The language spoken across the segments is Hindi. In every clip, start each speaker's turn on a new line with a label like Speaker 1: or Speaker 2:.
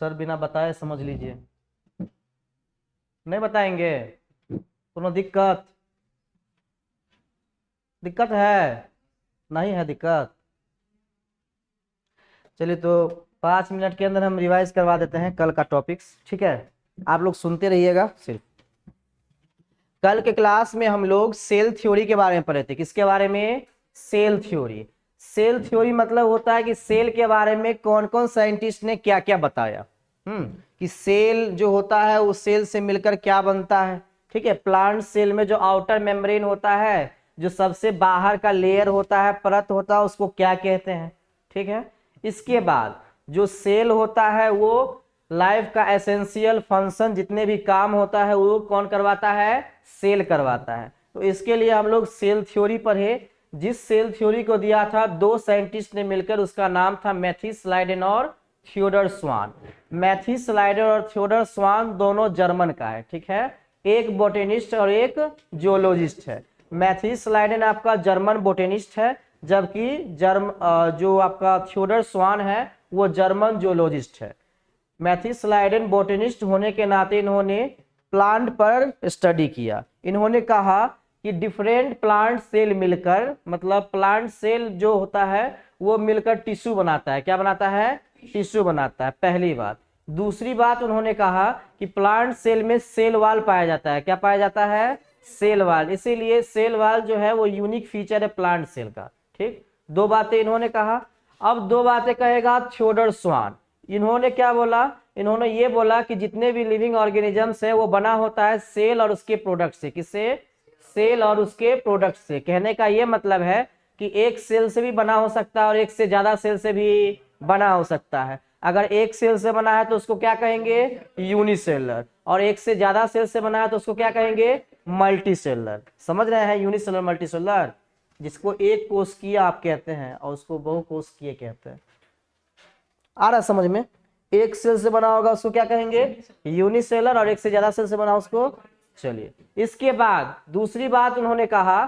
Speaker 1: सर बिना बताए समझ लीजिए। नहीं बताएंगे? कोनो दिक्कत? दिक्कत है? नहीं है दिक्कत? चलिए तो 5 मिनट के अंदर हम रिवाइज करवा देते हैं कल का टॉपिक्स, ठीक है? आप लोग सुनते रहिएगा सिर्फ। कल के क्लास में हम लोग सेल थ्योरी के बारे में पढ़े थे। किसके बारे में? Cell theory. सेल थ्योरी मतलब होता है कि सेल के बारे में कौन कौन साइंटिस्ट ने क्या क्या बताया। कि सेल जो होता है वो सेल से मिलकर क्या बनता है, ठीक है? प्लांट सेल में जो आउटर मेम्ब्रेन होता है, जो सबसे बाहर का लेयर होता है, परत होता है, उसको क्या कहते हैं, ठीक है? इसके बाद जो सेल होता है वो लाइफ का एसेंशियल फंक्शन, जितने भी काम होता है वो कौन करवाता है? सेल करवाता है। तो इसके लिए हम लोग सेल थ्योरी पढ़े। जिस सेल थ्योरी को दिया था 2 साइंटिस्ट ने मिलकर, उसका नाम था मैथ्यूस लाइडेन और थियोडर स्वान। मैथ्यूस लाइडेन और थियोडर स्वान दोनों जर्मन का है, ठीक है? एक बोटेनिस्ट और एक जियोलॉजिस्ट है। मैथ्यूस लाइडेन आपका जर्मन बोटेनिस्ट है, जबकि जो आपका थियोडर स्वान है वो जर्मन जियोलॉजिस्ट है। मैथ्यूस लाइडेन बोटेनिस्ट होने के नाते इन्होंने प्लांट पर स्टडी किया। इन्होंने कहा कि डिफरेंट प्लांट सेल मिलकर, मतलब प्लांट सेल जो होता है वो मिलकर टिश्यू बनाता है। क्या बनाता है? टिश्यू बनाता है, पहली बात। दूसरी बात उन्होंने कहा कि प्लांट सेल में सेल वाल पाया जाता है। क्या पाया जाता है? Cell wall. इसीलिए सेल वाल जो है वो यूनिक फीचर है प्लांट सेल का, ठीक? 2 बातें इन्होंने कहा। अब 2 बातें कहेगा थियोडर स्वान। इन्होंने क्या बोला? इन्होंने ये बोला कि जितने भी लिविंग ऑर्गेनिजम्स है वो बना होता है सेल और उसके प्रोडक्ट से। किससे? सेल और उसके प्रोडक्ट से। कहने का ये मतलब है कि एक सेल से भी बना हो सकता है और एक से ज्यादा सेल से भी बना हो सकता है। अगर एक सेल से बना है तो उसको क्या कहेंगे? यूनिसेलुलर। और एक से ज्यादा सेल से बना है तो उसको क्या कहेंगे? मल्टीसेलुलर। समझ रहे हैं? Unicellular, multicellular. जिसको एक कोशिकीय आप कहते हैं और उसको बहुकोशिकीय कहते हैं। आ रहा समझ में? एक सेल से बना होगा उसको क्या कहेंगे? यूनिसेलर। और एक से ज्यादा सेल से बना उसको। चलिए, इसके बाद दूसरी बात उन्होंने कहा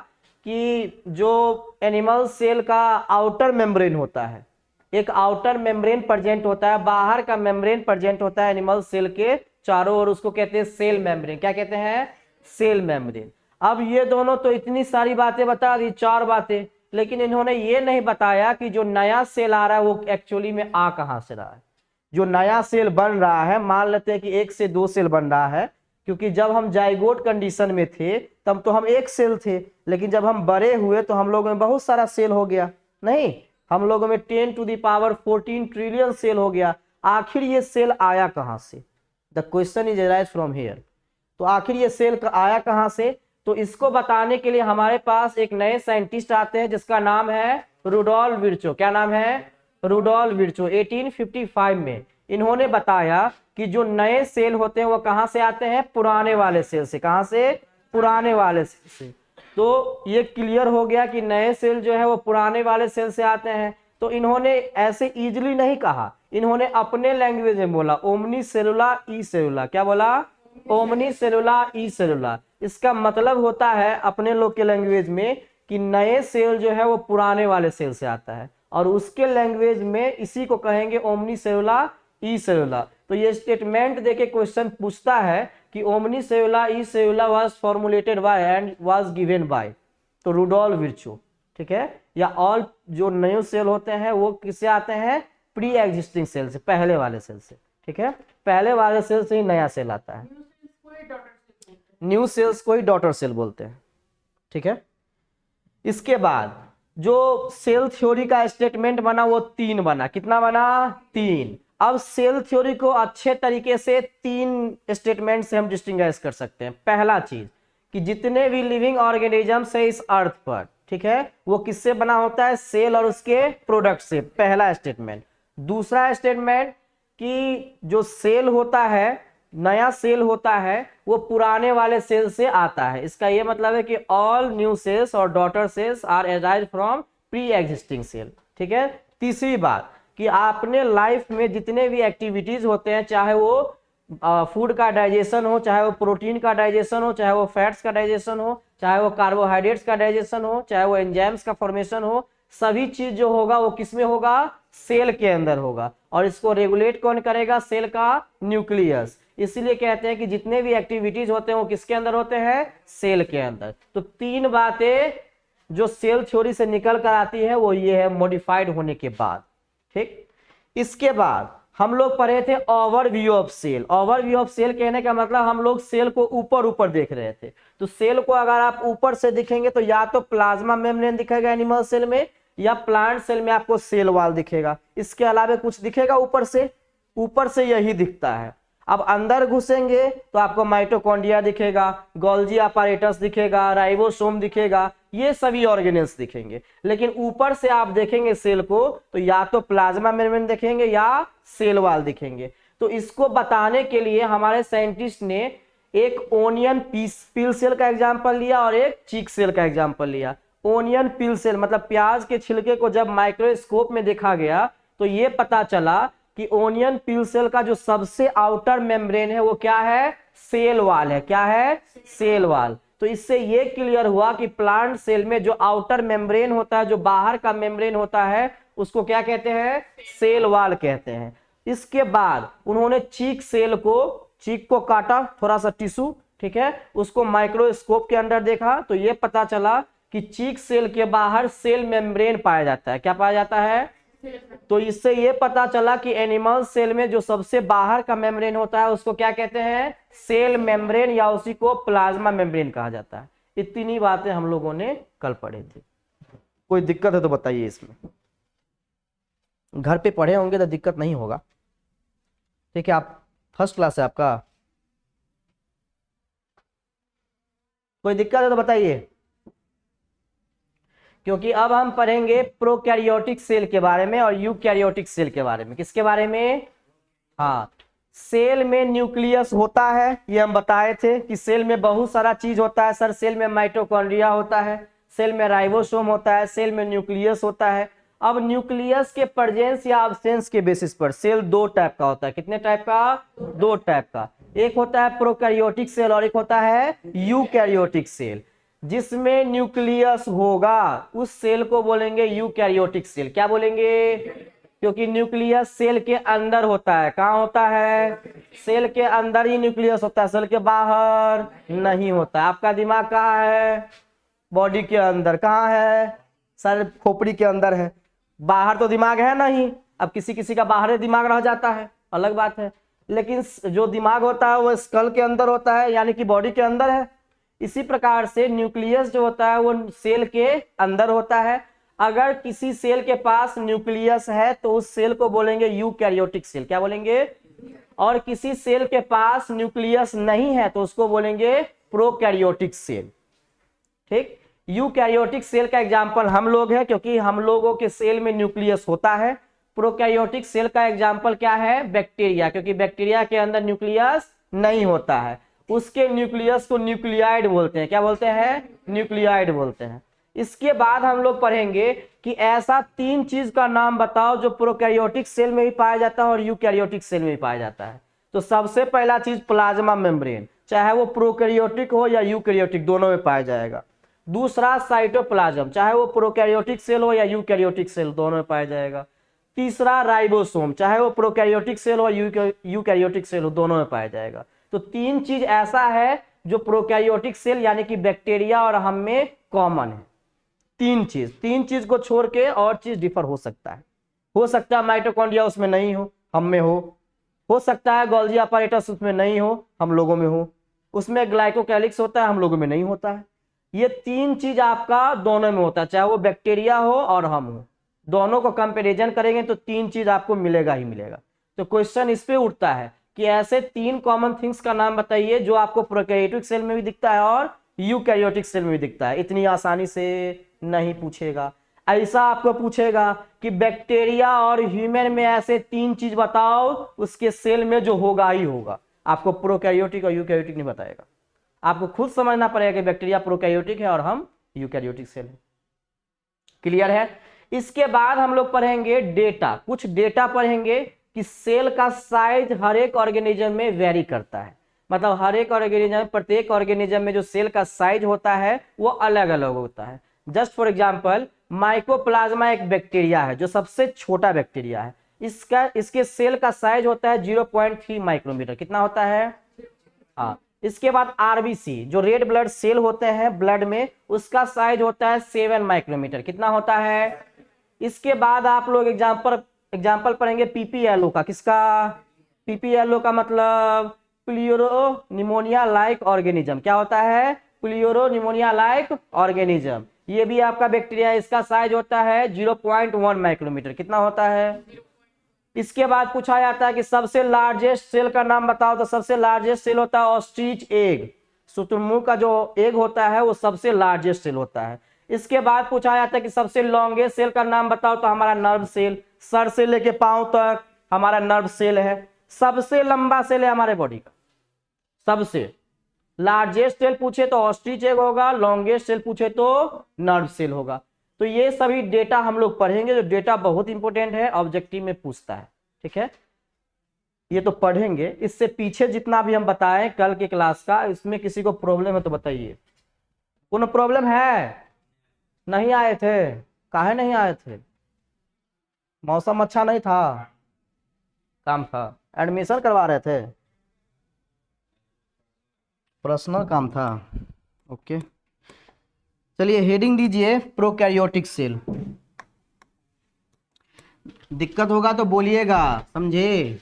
Speaker 1: कि जो एनिमल सेल का आउटर मेम्ब्रेन होता है, एक आउटर मेम्ब्रेन प्रेजेंट होता है, बाहर का मेम्ब्रेन प्रेजेंट होता है एनिमल सेल के चारों ओर, उसको कहते हैं सेल मेम्ब्रेन। क्या कहते हैं? Cell membrane. अब ये दोनों तो इतनी सारी बातें बता दी, 4 बातें, लेकिन इन्होंने ये नहीं बताया कि जो नया सेल आ रहा है वो एक्चुअली में आ कहां से रहा है। जो नया सेल बन रहा है, मान लेते हैं कि 1 से 2 सेल बन रहा है, क्योंकि जब हम जाइगोट कंडीशन में थे तब तो हम 1 सेल थे, लेकिन जब हम बड़े हुए तो हम लोगों में बहुत सारा सेल हो गया। नहीं, हम लोगों में 10⁻14 ट्रिलियन सेल हो गया। आखिर ये सेल आया कहां से? The question is arise from here. तो आखिर ये सेल आया कहां से? तो इसको बताने के लिए हमारे पास एक नए साइंटिस्ट आते हैं जिसका नाम है रुडोल्फ विर्चो। क्या नाम है? Rudolf Virchow. 1855 में इन्होंने बताया कि जो नए सेल होते हैं वो कहां से आते हैं? पुराने वाले सेल से। कहां से? पुराने वाले सेल से। तो ये क्लियर हो गया कि नए सेल जो है वो पुराने वाले सेल से आते हैं। तो इन्होंने ऐसे इजीली नहीं कहा, इन्होंने अपने लैंग्वेज में बोला ओमनी सेलुला ई सेलुला। क्या बोला? Omni cellula e सेलुला। इसका मतलब होता है अपने लोग के लैंग्वेज में कि नए सेल जो है वो पुराने वाले सेल से आता है, और उसके लैंग्वेज में इसी को कहेंगे ओमनी सेलुला ई सेलुला। तो ये स्टेटमेंट देके क्वेश्चन पूछता है कि omnis cellula e cellula was formulated by and was given by, तो रुडोल्फ विर्चो, ठीक है? या ऑल जो नए सेल होते हैं वो किससे आते हैं? प्री एग्जिस्टिंग सेल से, पहले वाले सेल से, ठीक है? पहले वाले सेल से ही नया सेल आता है। न्यू सेल्स को ही डॉटर सेल बोलते हैं, ठीक है? इसके बाद जो सेल थ्योरी का स्टेटमेंट बना वो 3 बना। कितना बना? 3। अब सेल थ्योरी को अच्छे तरीके से 3 स्टेटमेंट से हम डिस्टिंग्विश कर सकते हैं। पहला चीज कि जितने भी लिविंग ऑर्गेनिजम्स है इस अर्थ पर, ठीक है, वो किससे बना होता है? सेल और उसके प्रोडक्ट से। पहला स्टेटमेंट। दूसरा स्टेटमेंट कि जो सेल होता है, नया सेल होता है, वो पुराने वाले सेल से आता है। इसका ये मतलब है कि ऑल न्यू सेल्स और daughter cells are arised from pre existing cell, ठीक है? तीसरी बात कि आपने लाइफ में जितने भी एक्टिविटीज होते हैं, चाहे वो फूड का डाइजेशन हो, चाहे वो प्रोटीन का डाइजेशन हो, चाहे वो फैट्स का डाइजेशन हो, चाहे वो कार्बोहाइड्रेट्स का डाइजेशन हो, चाहे वो एंजाइम्स का फॉर्मेशन हो, सभी चीज जो होगा वो किसमें होगा? सेल के अंदर होगा, और इसको रेगुलेट कौन करेगा? सेल का न्यूक्लियस। इसीलिए कहते हैं कि जितने भी एक्टिविटीज होते हैं वो किसके अंदर होते हैं? सेल के अंदर। तो तीन बातें जो सेल थ्योरी से निकल कर आती है वो ये है मॉडिफाइड होने के बाद। ठीक, इसके बाद हम लोग पढ़े थे overview of cell. Overview of cell कहने का मतलब हम लोग सेल को ऊपर ऊपर देख रहे थे। तो सेल को अगर आप ऊपर से दिखेंगे तो या तो प्लाज्मा मेम्ब्रेन दिखेगा एनिमल सेल में, या प्लांट सेल में आपको सेल वॉल दिखेगा। इसके अलावा कुछ दिखेगा ऊपर से? ऊपर से यही दिखता है। अब अंदर घुसेंगे तो आपको माइटोकॉन्ड्रिया दिखेगा, गोल्जी अपैरेटस दिखेगा, राइबोसोम दिखेगा, ये सभी ऑर्गेनेल्स दिखेंगे। लेकिन ऊपर से आप देखेंगे सेल को तो या तो प्लाज्मा मेम्ब्रेन देखेंगे या सेल वॉल दिखेंगे। तो इसको बताने के लिए हमारे साइंटिस्ट ने एक ओनियन पील सेल का एग्जांपल लिया और एक चीक सेल का एग्जांपल लिया। ओनियन पील सेल मतलब प्याज के छिलके को जब माइक्रोस्कोप में देखा गया तो ये पता चला कि ओनियन पील सेल का जो सबसे आउटर मेम्ब्रेन है वो क्या है? सेल वॉल है। क्या है? Cell wall. तो इससे ये क्लियर हुआ कि प्लांट सेल में जो आउटर मेम्ब्रेन होता है, जो बाहर का मेम्ब्रेन होता है, उसको क्या कहते हैं? सेल वॉल कहते हैं। इसके बाद उन्होंने चीक को काटा, थोड़ा सा टिश्यू, ठीक है, उसको माइक्रोस्कोप के अंदर देखा तो ये पता चला कि चीक सेल के बाहर सेल मेम्ब्रेन पाया जाता है। क्या पाया जाता है? तो इससे ये पता चला कि एनिमल सेल में जो सबसे बाहर का मेम्ब्रेन होता है उसको क्या कहते हैं? सेल मेम्ब्रेन, या उसी को प्लाज्मा मेम्ब्रेन कहा जाता है। इतनी बातें हम लोगों ने कल पढ़ी थी। कोई दिक्कत है तो बताइए इसमें। घर पे पढ़े होंगे तो दिक्कत नहीं होगा। ठीक है, आप फर्स्ट क्लास है आपका। कोई दिक्कत है तो बताइए, क्योंकि अब हम पढ़ेंगे प्रोकैरियोटिक सेल के बारे में और यूकैरियोटिक सेल के बारे में। किसके बारे में? हाँ, सेल में न्यूक्लियस होता है, ये हम बताए थे कि सेल में बहुत सारा चीज होता है सर। सेल में माइटोकॉन्ड्रिया होता है, सेल में राइबोसोम होता है, सेल में न्यूक्लियस होता है। अब न्यूक्लियस के प्रेजेंस या अब्सेंस के बेसिस पर सेल दो टाइप का होता है। कितने टाइप का? दो टाइप का। एक होता है प्रोकैरियोटिक सेल और एक होता है यूकैरियोटिक सेल। जिसमें न्यूक्लियस होगा उस सेल को बोलेंगे यूकैरियोटिक सेल। क्या बोलेंगे? क्योंकि न्यूक्लियस सेल के अंदर होता है। कहाँ होता है? सेल के अंदर ही न्यूक्लियस होता है, सेल के बाहर नहीं होता है। आपका दिमाग कहाँ है? बॉडी के अंदर। कहाँ है? सर खोपड़ी के अंदर है। बाहर तो दिमाग है नहीं। अब किसी किसी का बाहर दिमाग रह जाता है, अलग बात है, लेकिन जो दिमाग होता है वो स्कल के अंदर होता है, यानी कि बॉडी के अंदर है। इसी प्रकार से न्यूक्लियस जो होता है वो सेल के अंदर होता है। अगर किसी सेल के पास न्यूक्लियस है तो उस सेल को बोलेंगे यूकैरियोटिक सेल। क्या बोलेंगे? और किसी सेल के पास न्यूक्लियस नहीं है तो उसको बोलेंगे प्रोकैरियोटिक सेल। ठीक, यूकैरियोटिक सेल का एग्जांपल हम लोग हैं, क्योंकि हम लोगों के सेल में न्यूक्लियस होता है। प्रोकैरियोटिक सेल का एग्जांपल क्या है? बैक्टीरिया, क्योंकि बैक्टीरिया के अंदर न्यूक्लियस नहीं होता है। उसके न्यूक्लियस को न्यूक्लियाइड बोलते हैं। क्या बोलते हैं? न्यूक्लियाइड बोलते हैं। इसके बाद हम लोग पढ़ेंगे कि ऐसा तीन चीज का नाम बताओ जो प्रोकैरियोटिक सेल में भी पाया जाता है और यूकैरियोटिक सेल में भी पाया जाता है। तो सबसे पहला चीज प्लाज्मा मेम्ब्रेन, चाहे वो प्रोकैरियोटिक हो या यूकैरियोटिक, दोनों में पाया जाएगा। दूसरा साइटोप्लाज्म, चाहे वो प्रोकैरियोटिक सेल हो या यूकैरियोटिक सेल, दोनों में पाया जाएगा। तीसरा राइबोसोम, चाहे वो प्रोकैरियोटिक सेल हो या यूकैरियोटिक सेल हो, दोनों में पाया जाएगा। तो तीन चीज ऐसा है जो प्रोकैरियोटिक सेल यानी कि बैक्टीरिया और हम में कॉमन है। तीन चीज को छोड़ के और चीज डिफर हो सकता है। हो सकता है माइटोकॉन्ड्रिया उसमें नहीं हो, हम में हो सकता है गोल्जी अपैरेटस उसमें नहीं हो, हम लोगों में हो। उसमें ग्लाइकोकैलिक्स होता है, हम लोगों में नहीं होता है। ये तीन चीज आपका दोनों में होता है, चाहे वो बैक्टीरिया हो और हम हो। दोनों को कंपैरिजन करेंगे तो तीन चीज आपको मिलेगा ही मिलेगा। तो क्वेश्चन इस पे उठता है कि ऐसे तीन कॉमन थिंग्स का नाम बताइए जो आपको प्रोकैरियोटिक सेल में भी दिखता है और यूकैरियोटिक सेल में भी दिखता है। इतनी आसानी से नहीं पूछेगा। ऐसा आपको पूछेगा कि बैक्टीरिया और ह्यूमन में ऐसे तीन चीज बताओ, उसके सेल में जो होगा ही होगा। आपको प्रोकैरियोटिक और यूकैरियोटिक नहीं बताएगा। आपको खुद समझना पड़ेगा कि बैक्टीरिया प्रोकैरियोटिक है और हम यूकैरियोटिक सेल है। क्लियर है? इसके बाद हम लोग पढ़ेंगे डेटा। कुछ डेटा पढ़ेंगे कि सेल का साइज हर एक ऑर्गेनिज्म में वेरी करता है। मतलब हर एक ऑर्गेनिज्म, प्रत्येक ऑर्गेनिज्म में जो सेल का साइज होता है वो अलग अलग होता है। जस्ट फॉर एग्जांपल, माइकोप्लाज्मा एक बैक्टीरिया है जो सबसे छोटा बैक्टीरिया है। इसके सेल का साइज होता है 0.3 माइक्रोमीटर। कितना होता है? हाँ। इसके बाद आरबीसी जो रेड ब्लड सेल होते हैं ब्लड में, उसका साइज होता है 7 माइक्रोमीटर। कितना होता है? इसके बाद आप लोग एग्जाम्पल पढ़ेंगे पीपीएलओ का। किसका? पीपीएलओ का मतलब प्लियोरो निमोनिया लाइक ऑर्गेनिज्म। क्या होता है? प्लियोरो निमोनिया लाइक ऑर्गेनिज्म। ये भी आपका बैक्टीरिया है। इसका साइज होता है 0.1 माइक्रोमीटर। कितना होता है? इसके बाद पूछा जाता है कि सबसे लार्जेस्ट सेल का नाम बताओ, तो सबसे लार्जेस्ट सेल होता है ऑस्ट्रिच एग। शुतुरमुर्ग का जो एग होता है वो सबसे लार्जेस्ट सेल होता है। इसके बाद पूछा जाता है कि सबसे लॉन्गेस्ट सेल का नाम बताओ, तो हमारा नर्व सेल। सर से लेके पांव तक हमारा नर्व सेल है। सबसे लंबा सेल है हमारे बॉडी का। सबसे लार्जेस्ट सेल पूछे तो ऑस्ट्रिच एग होगा, लॉन्गेस्ट सेल पूछे तो नर्व सेल होगा। तो ये सभी डेटा हम लोग पढ़ेंगे, जो डेटा बहुत इंपॉर्टेंट है, ऑब्जेक्टिव में पूछता है। ठीक है, ये तो पढ़ेंगे। इससे पीछे जितना भी हम बताएं कल के क्लास का, इसमें किसी को प्रॉब्लम है तो बताइए। कोनो प्रॉब्लम है? नहीं आए थे? काहे नहीं आए थे? मौसम अच्छा नहीं था? काम था? एडमिशन करवा रहे थे? पर्सनल काम था? ओके, चलिए हेडिंग दीजिए प्रोकैरियोटिक सेल। दिक्कत होगा तो बोलिएगा, समझे?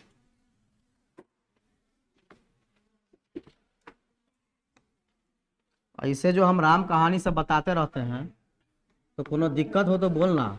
Speaker 1: ऐसे जो हम राम कहानी सब बताते रहते हैं, तो कोनो दिक्कत हो तो बोलना।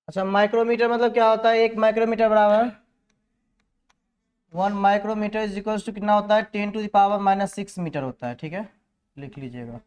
Speaker 1: अच्छा, माइक्रोमीटर मतलब क्या होता है? 1 माइक्रोमीटर बराबर 1 माइक्रोमीटर इज इक्वल टू कितना होता है? 10⁻⁻6 मीटर होता है। ठीक है, लिख लीजिएगा।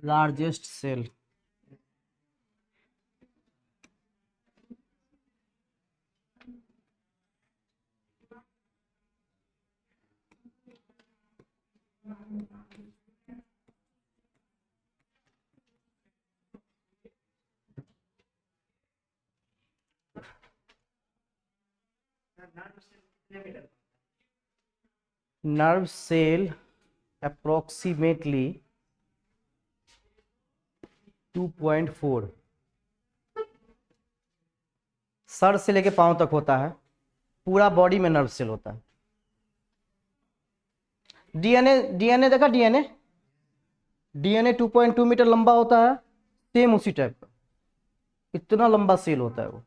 Speaker 1: Largest cell. Nerve cell approximately 2.4 सर से लेके पांव तक होता है। पूरा बॉडी में नर्व सेल होता है। डीएनए, डीएनए देखा? डीएनए, डीएनए 2.2 मीटर लंबा होता है। सेम उसी टाइप का इतना लंबा सेल होता है। वो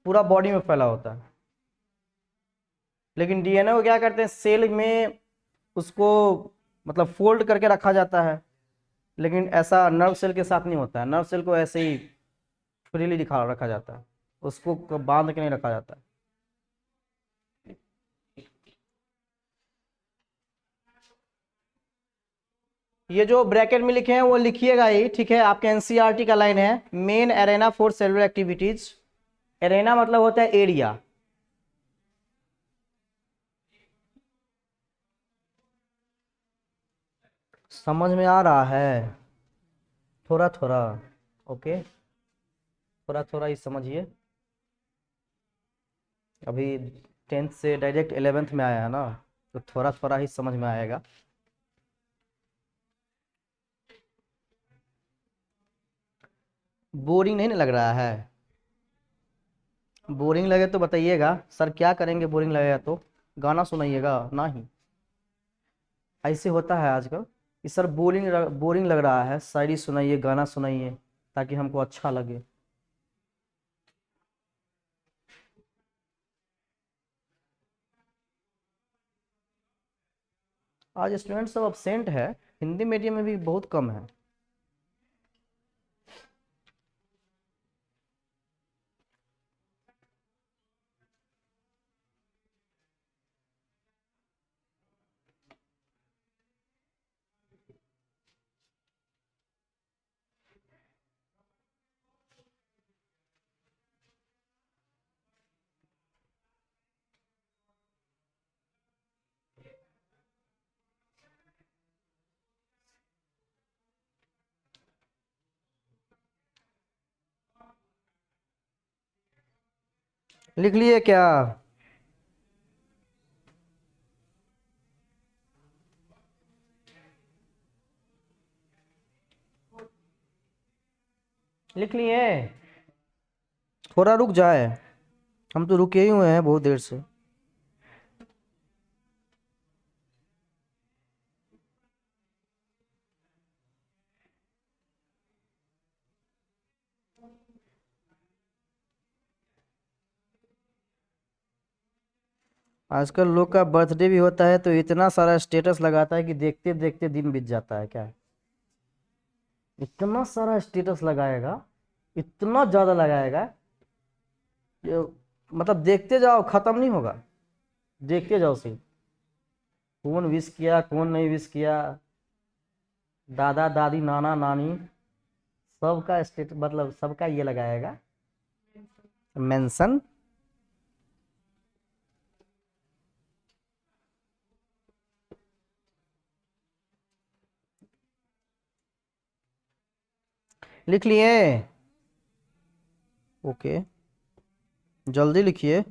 Speaker 1: पूरा बॉडी में फैला होता है। लेकिन डीएनए को क्या करते हैं? सेल में उसको मतलब फोल्ड करके रखा जाता है। लेकिन ऐसा नर्व सेल के साथ नहीं होता है। नर्व सेल को ऐसे ही फ्रीली दिखा रखा जाता है। उसको बांध के नहीं रखा जाता है। ये जो ब्रैकेट में लिखे हैं वो लिखिएगा ही, ठीक है? आपके एनसीईआरटी का लाइन है, main arena for cellular activities. Arena मतलब होता है एरिया। समझ में आ रहा है? थोड़ा थोड़ा। ओके, थोड़ा थोड़ा ही समझिए। अभी 10th से डायरेक्ट 11th में आया है ना, तो थोड़ा थोड़ा ही समझ में आएगा। बोरिंग नहीं ना लग रहा है? बोरिंग लगे तो बताइएगा, सर क्या करेंगे बोरिंग लगेगा तो। गाना सुनाइएगा ना ही। ऐसे होता है आजकल। कि सर बोरिंग बोरिंग लग रहा है, शायरी सुनाइए, गाना सुनाइए ताकि हमको अच्छा लगे। आज स्टूडेंट सब अब्सेंट है, हिंदी मीडियम में भी बहुत कम है। लिख लिए क्या? लिख लिए? थोड़ा रुक जाए, हम तो रुके ही हुए हैं बहुत देर से। आजकल लोग का बर्थडे भी होता है तो इतना सारा स्टेटस लगाता है कि देखते देखते दिन बीत जाता है क्या। इतना सारा स्टेटस लगाएगा, इतना ज्यादा लगाएगा, मतलब देखते जाओ खत्म नहीं होगा, देखते जाओ सही। कौन विश किया, कौन नहीं विश किया, दादा दादी नाना नानी सबका स्टेट, मतलब सबका ये लगाएगा मेंशन। लिख लिए? ओके, जल्दी लिखिए।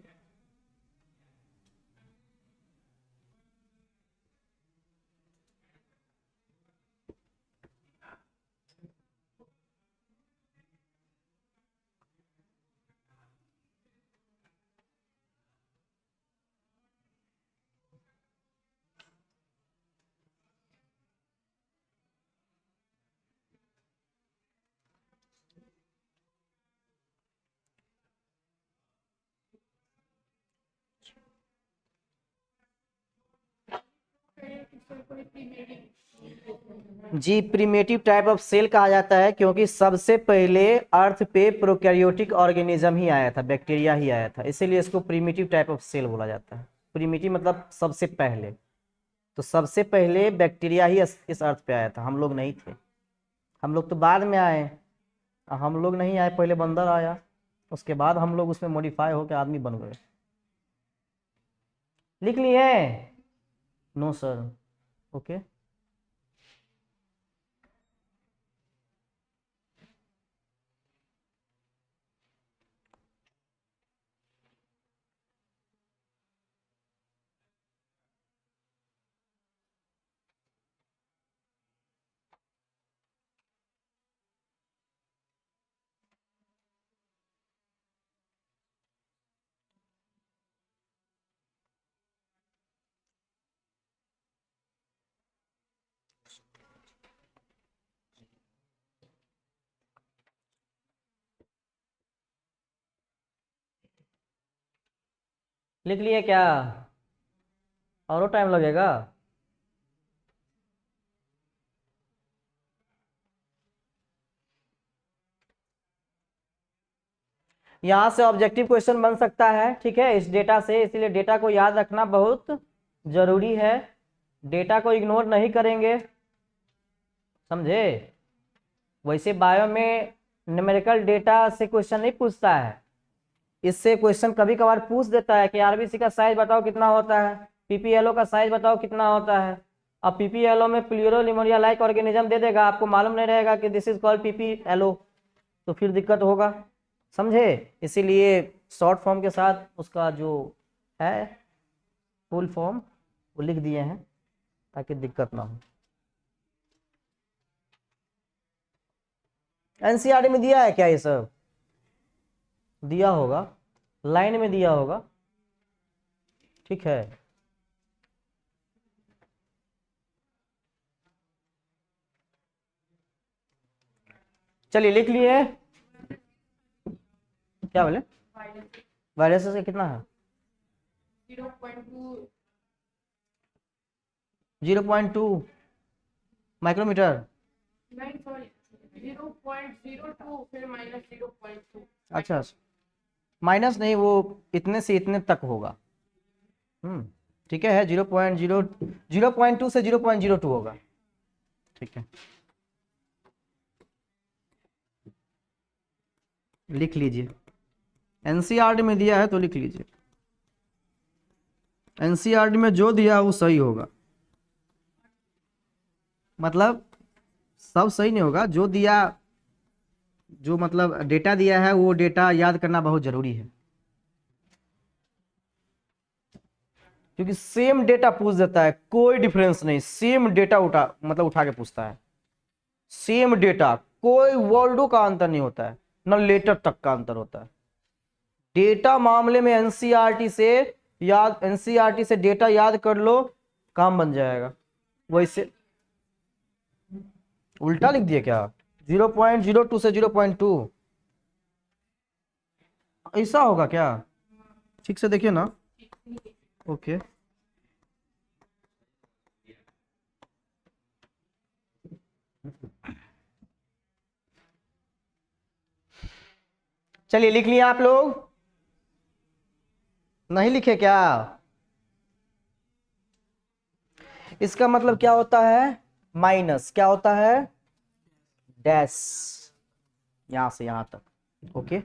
Speaker 1: जी, प्रिमेटिव टाइप ऑफ सेल कहा जाता है क्योंकि सबसे पहले अर्थ पे प्रोकैरियोटिक ऑर्गेनिज्म ही आया था, बैक्टीरिया ही आया था, इसीलिए इसको प्रिमिटिव टाइप ऑफ सेल बोला जाता है। प्रिमिटिव मतलब सबसे पहले, तो सबसे पहले बैक्टीरिया ही इस अर्थ पे आया था, हम लोग नहीं थे। हम लोग तो बाद में आए, हम लोग नहीं आए, पहले बंदर आया, उसके बाद हम लोग उसमें मॉडिफाई होकर आदमी बन गए। लिख लिए? No sir. ओके, लिख लिए क्या? और टाइम लगेगा? यहाँ से ऑब्जेक्टिव क्वेश्चन बन सकता है, ठीक है, इस डेटा से, इसीलिए डेटा को याद रखना बहुत जरूरी है। डेटा को इग्नोर नहीं करेंगे, समझे। वैसे बायो में न्यूमेरिकल डेटा से क्वेश्चन नहीं पूछता है, इससे क्वेश्चन कभी कभार पूछ देता है कि आरबीसी का साइज बताओ कितना होता है, पीपीएलओ का साइज बताओ कितना होता है। अब पीपीएलओ में प्लूरोलिमोनिया लाइक ऑर्गेनिज्म दे देगा, आपको मालूम नहीं रहेगा कि दिस इज कॉल्ड पीपीएलओ, तो फिर दिक्कत होगा, समझे। इसीलिए शॉर्ट फॉर्म के साथ उसका जो है फुल फॉर्म वो लिख दिए हैं ताकि दिक्कत ना हो। एनसीईआरटी में दिया है क्या ये सब? दिया होगा, लाइन में दिया होगा, ठीक है। चलिए लिख लिए। क्या बोले? वायरस से कितना है? 0.2 माइक्रोमीटर।
Speaker 2: नहीं सॉरी 0.02 फिर -0.2।
Speaker 1: अच्छा, माइनस नहीं, वो इतने से इतने तक होगा। ठीक है, 0.2 से 0.02 होगा। ठीक है, लिख लीजिए। एनसीईआरटी में दिया है तो लिख लीजिए। एनसीईआरटी में जो दिया है वो सही होगा, मतलब सब सही नहीं होगा, जो दिया, जो मतलब डेटा दिया है वो डेटा याद करना बहुत जरूरी है, क्योंकि सेम डेटा पूछ देता है, कोई डिफरेंस नहीं, सेम डेटा उठा के पूछता है। सेम डेटा, कोई वर्डों का अंतर नहीं होता है, न लेटर तक का अंतर होता है। डेटा मामले में एनसीईआरटी से डेटा याद कर लो, काम बन जाएगा। वैसे उल्टा लिख दिया क्या? 0.02 से 0.2 ऐसा होगा क्या? ठीक से देखिए ना। ओके, चलिए लिख लिए आप लोग? नहीं लिखे क्या? इसका मतलब क्या होता है? माइनस क्या होता है? डैश, यहां से यहां तक। ओके,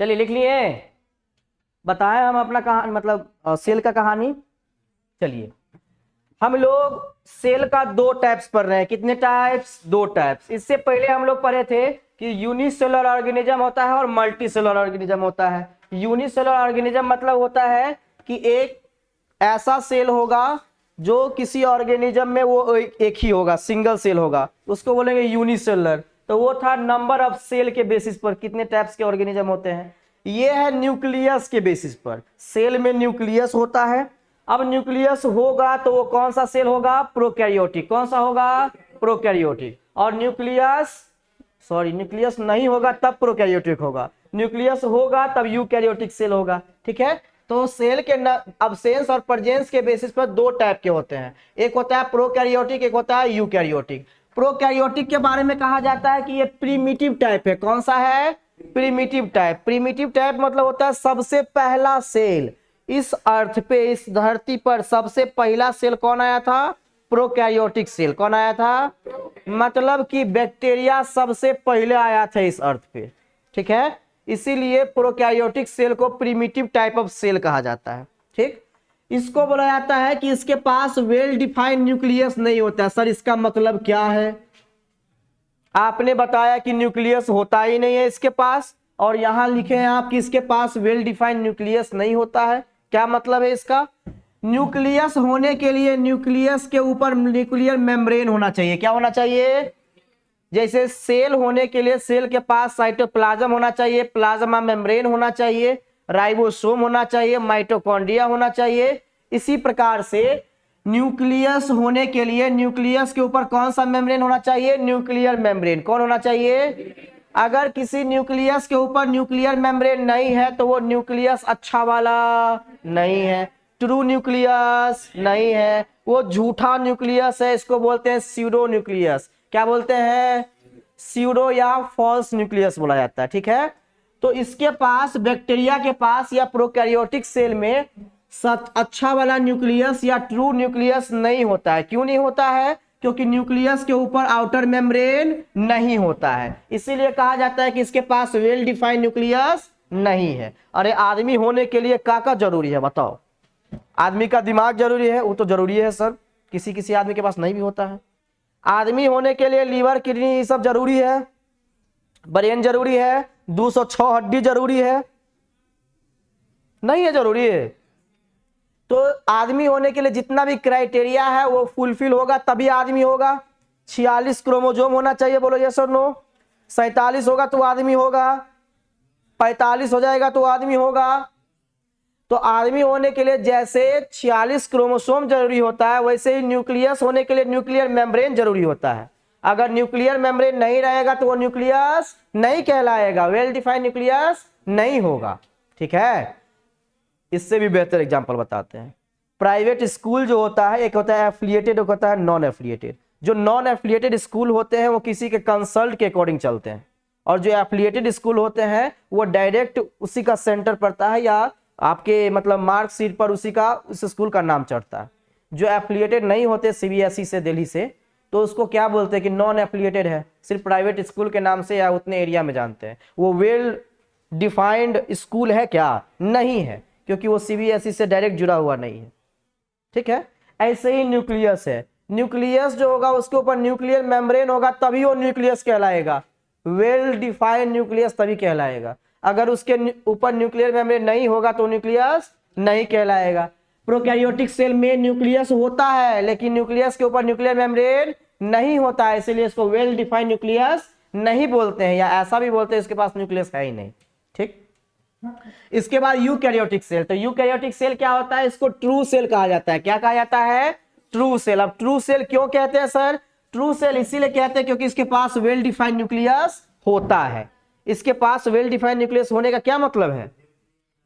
Speaker 1: चलिए लिख लिए। बताएं हम अपना कहानी, मतलब सेल का कहानी। चलिए, हम लोग सेल का दो टाइप्स पढ़ रहे हैं। कितने टाइप्स? दो टाइप्स। इससे पहले हम लोग पढ़े थे कि यूनिसेलुलर ऑर्गेनिज्म होता है और मल्टीसेलुलर ऑर्गेनिज्म होता है। यूनिसेलुलर ऑर्गेनिज्म मतलब होता है कि एक ऐसा सेल होगा जो किसी ऑर्गेनिज्म में वो एक ही होगा, सिंगल सेल होगा, उसको बोलेंगे यूनिसेलुलर। तो वो था नंबर ऑफ सेल के बेसिस पर कितने टाइप्स के ऑर्गेनिज्म होते हैं। ये है न्यूक्लियस के बेसिस पर, सेल में न्यूक्लियस होता है। अब न्यूक्लियस होगा तो वो कौन सा सेल होगा? प्रोकैरियोटिक। कौन सा होगा? प्रोकैरियोटिक। और न्यूक्लियस नहीं होगा तब प्रोकैरियोटिक होगा, न्यूक्लियस होगा तब यूकैरियोटिक सेल होगा। ठीक है, तो सेल के अब्सेंस और प्रेजेंस के बेसिस पर दो टाइप के होते हैं, एक होता है प्रोकैरियोटिक, एक होता है यूकैरियोटिक। प्रोकैरियोटिक के बारे में कहा जाता है कि ये प्रिमिटिव टाइप है। कौन सा है? Primitive type. प्रिमिटिव टाइप मतलब होता है सबसे पहला सेल इस अर्थ पे, इस धरती पर सबसे पहला सेल कौन आया था? Prokaryotic cell. कौन आया था? मतलब कि बैक्टीरिया सबसे पहले आया था इस अर्थ पे। ठीक है, इसीलिए प्रोकैरियोटिक सेल को प्रिमिटिव टाइप ऑफ सेल कहा जाता है। ठीक, इसको बोला जाता है कि इसके पास वेल डिफाइंड न्यूक्लियस नहीं होता। सर इसका मतलब क्या है? आपने बताया कि न्यूक्लियस होता ही नहीं है इसके पास, और यहां लिखे हैं आप कि इसके पास वेल डिफाइंड न्यूक्लियस नहीं होता है। क्या मतलब है इसका? न्यूक्लियस होने के लिए न्यूक्लियस के ऊपर न्यूक्लियर मेम्ब्रेन होना चाहिए। क्या होना चाहिए? जैसे सेल होने के लिए सेल के पास साइटोप्लाज्म होना चाहिए, प्लाज्मा मेम्ब्रेन होना चाहिए, राइबोसोम होना चाहिए, माइटोकॉन्ड्रिया होना चाहिए। इसी प्रकार से न्यूक्लियस होने के लिए न्यूक्लियस के ऊपर कौन सा मेम्ब्रेन होना चाहिए? Nuclear membrane. कौन होना चाहिए? अगर किसी न्यूक्लियस के ऊपर न्यूक्लियर मेम्ब्रेन नहीं है तो वो न्यूक्लियस अच्छा वाला नहीं है, ट्रू न्यूक्लियस नहीं है, वो झूठा न्यूक्लियस है। इसको बोलते हैं स्यूडो न्यूक्लियस। क्या बोलते हैं? स्यूडो या फॉल्स न्यूक्लियस बोला जाता है। ठीक है, तो इसके पास, बैक्टीरिया के पास या प्रोकैरियोटिक सेल में अच्छा वाला न्यूक्लियस या ट्रू न्यूक्लियस नहीं होता है। क्यों नहीं होता है? क्योंकि न्यूक्लियस के ऊपर आउटर मेम्ब्रेन नहीं होता है, इसीलिए कहा जाता है कि इसके पास वेल डिफाइंड न्यूक्लियस नहीं है। अरे आदमी होने के लिए क्या जरूरी है बताओ? आदमी का दिमाग जरूरी है, वो तो जरूरी है सर, किसी किसी आदमी के पास नहीं भी होता है। आदमी होने के लिए लीवर, किडनी, ये सब जरूरी है, ब्रेन जरूरी है, 206 हड्डी जरूरी है, नहीं है जरूरी है? तो आदमी होने के लिए जितना भी क्राइटेरिया है वो फुलफिल होगा तभी आदमी होगा। 46 क्रोमोजोम होना चाहिए, बोलो यस और नो। 47 होगा तो आदमी होगा, 45 हो जाएगा तो आदमी होगा। तो आदमी होने के लिए जैसे 46 क्रोमोसोम जरूरी होता है, वैसे ही न्यूक्लियस होने के लिए न्यूक्लियर मेम्ब्रेन जरूरी होता है। अगर न्यूक्लियर मेम्ब्रेन नहीं रहेगा तो वो न्यूक्लियस नहीं कहलाएगा, वेल डिफाइंड न्यूक्लियस नहीं होगा। ठीक है, इससे भी बेहतर एग्जांपल बताते हैं। प्राइवेट स्कूल जो होता है, एक होता है एफिलिएटेड, एक होता है नॉन एफिलिएटेड। जो नॉन एफिलिएटेड स्कूल होते हैं वो किसी के कंसल्ट के अकॉर्डिंग चलते हैं, और जो एफिलिएटेड स्कूल होते हैं वो डायरेक्ट उसी का सेंटर पड़ता है, या आपके मतलब मार्कशीट पर उसी का उस स्कूल का नाम चढ़ता है। जो एफिलिएटेड नहीं होते सीबीएसई से, दिल्ली से, तो उसको क्या बोलते हैं कि नॉन एफिलिएटेड है, सिर्फ प्राइवेट स्कूल के नाम से या उतने एरिया में जानते हैं। वो वेल डिफाइंड स्कूल है क्या? नहीं है, क्योंकि वो सीबीएसई से डायरेक्ट जुड़ा हुआ नहीं है। ठीक है, ऐसे ही न्यूक्लियस है। न्यूक्लियस जो होगा उसके ऊपर न्यूक्लियर मेम्ब्रेन होगा, तभी वो न्यूक्लियस कहलाएगा। वेल डिफाइंड न्यूक्लियस तभी कहलाएगा। अगर उसके ऊपर न्यूक्लियर मेम्ब्रेन नहीं होगा तो न्यूक्लियस नहीं कहलाएगा। प्रोकैरियोटिक सेल में न्यूक्लियस होता है, लेकिन न्यूक्लियस के ऊपर न्यूक्लियर मेम्ब्रेन नहीं होता है, इसलिए इसको वेल डिफाइंड न्यूक्लियस नहीं बोलते हैं, या ऐसा भी बोलते हैं इसके पास न्यूक्लियस है ही नहीं। ठीक, इसके बाद यूकैरियोटिक सेल। तो यूकैरियोटिक सेल क्या होता है? इसको ट्रू सेल कहा जाता है। क्या कहा जाता है? True cell. अब ट्रू सेल क्यों कहते हैं सर? ट्रू सेल इसीलिए कहते हैं क्योंकि इसके पास वेल डिफाइंड न्यूक्लियस होता है। इसके पास वेल डिफाइंड न्यूक्लियस होने का क्या मतलब है?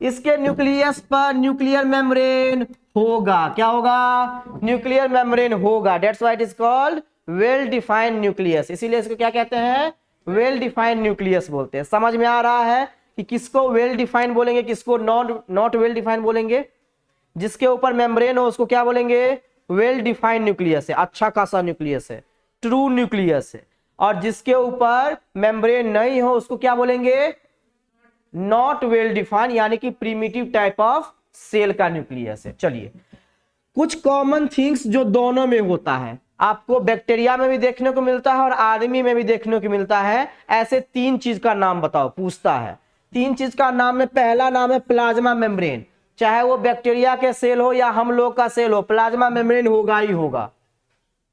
Speaker 1: इसके न्यूक्लियस पर न्यूक्लियर मेम्ब्रेन होगा। क्या होगा? न्यूक्लियर मेम्ब्रेन होगा। That's why it is called well defined nucleus. इसीलिए इसको क्या कहते हैं? वेल डिफाइंड न्यूक्लियस बोलते हैं। समझ में आ रहा है कि किसको वेल डिफाइंड बोलेंगे, किसको नॉट वेल डिफाइंड बोलेंगे? जिसके ऊपर मेम्ब्रेन हो उसको क्या बोलेंगे? वेल डिफाइंड न्यूक्लियस है, अच्छा खासा न्यूक्लियस है, ट्रू न्यूक्लियस है। और जिसके ऊपर मेम्ब्रेन नहीं हो उसको क्या बोलेंगे? नॉट वेल डिफाइंड, यानी कि प्रीमिटिव टाइप ऑफ सेल का न्यूक्लियस है। चलिए, कुछ कॉमन थिंग्स जो दोनों में होता है, आपको बैक्टीरिया में भी देखने को मिलता है और आदमी में भी देखने को मिलता है। ऐसे 3 चीज का नाम बताओ, पूछता है। 3 चीज का नाम में पहला नाम है प्लाज्मा मेम्ब्रेन। चाहे वो बैक्टीरिया के सेल हो या हम लोग का सेल हो, प्लाज्मा मेम्ब्रेन होगा ही होगा।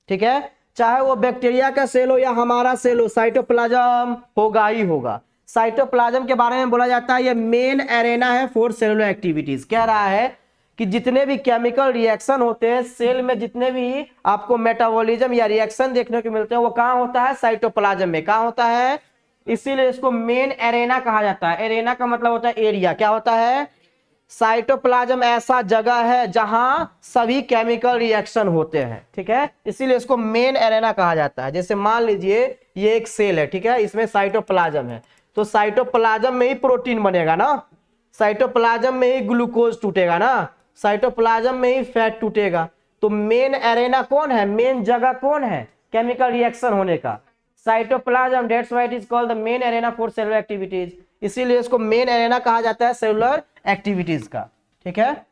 Speaker 1: ठीक है, चाहे वो बैक्टीरिया का सेल हो या हमारा सेल हो, साइटोप्लाज्म होगा ही होगा। साइटोप्लाज्म के बारे में बोला जाता है ये मेन एरेना है फॉर सेलुलर एक्टिविटीज। कह रहा है कि जितने भी केमिकल रिएक्शन होते हैं सेल में, जितने भी आपको मेटाबॉलिज्म या रिएक्शन देखने को मिलते हैं, वो कहाँ होता है? साइटोप्लाज्म में। कहाँ होता है? इसीलिए इसको मेन एरेना कहा जाता है। एरेना का मतलब होता है एरिया। क्या होता है? साइटोप्लाज्म ऐसा जगह है जहां सभी केमिकल रिएक्शन होते हैं। ठीक है, इसीलिए इसको मेन एरेना कहा जाता है। जैसे मान लीजिए ये एक सेल है, ठीक है, इसमें साइटोप्लाज्म है, तो साइटोप्लाज्म में ही प्रोटीन बनेगा ना, साइटोप्लाज्म में ही ग्लूकोज टूटेगा ना, साइटोप्लाज्म में ही फैट टूटेगा। तो मेन एरेना कौन है? मेन जगह कौन है केमिकल रिएक्शन होने का? Cytoplasm. That's why it is called the main arena for cellular activities. इसीलिए इसको मेन एरेना कहा जाता है सेलुलर एक्टिविटीज का। ठीक है,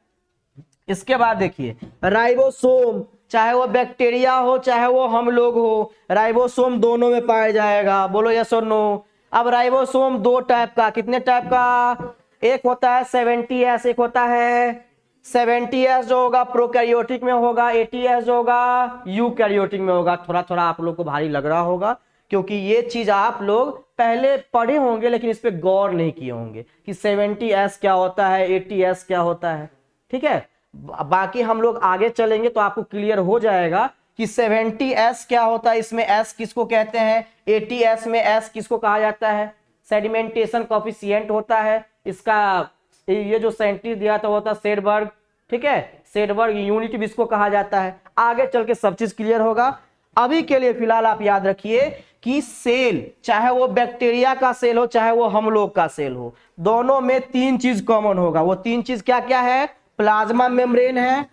Speaker 1: इसके बाद देखिए राइबोसोम। चाहे वो बैक्टीरिया हो चाहे वो हम लोग हो, राइबोसोम दोनों में पाया जाएगा। बोलो यस और नो। अब राइबोसोम 2 टाइप का, कितने टाइप का? एक होता है 70S, एक होता है 70S जो होगा प्रोकैरियोटिक में होगा, 80S जो होगा यूकैरियोटिक में होगा। थोड़ा थोड़ा आप लोग को भारी लग रहा होगा क्योंकि ये चीज आप लोग पहले पढ़े होंगे लेकिन इस पे गौर नहीं किए होंगे कि 70S क्या होता है, 80S क्या होता है। ठीक है, बाकी हम लोग आगे चलेंगे तो आपको क्लियर हो जाएगा कि 70S क्या होता है, इसमें S किसको कहते हैं, 80S में S किसको कहा जाता है, सेडिमेंटेशन कॉफिशिएंट होता है इसका। ये जो साइंटिस्ट दिया था वो था सेडबर्ग। ठीक है, सेडबर्ग यूनिट भी इसको कहा जाता है। आगे चल के सब चीज क्लियर होगा। अभी के लिए फिलहाल आप याद रखिए कि सेल, चाहे वो बैक्टीरिया का सेल हो चाहे वो हम लोग का सेल हो, दोनों में 3 चीज कॉमन होगा। वो 3 चीज क्या क्या है? प्लाज्मा मेम्ब्रेन है,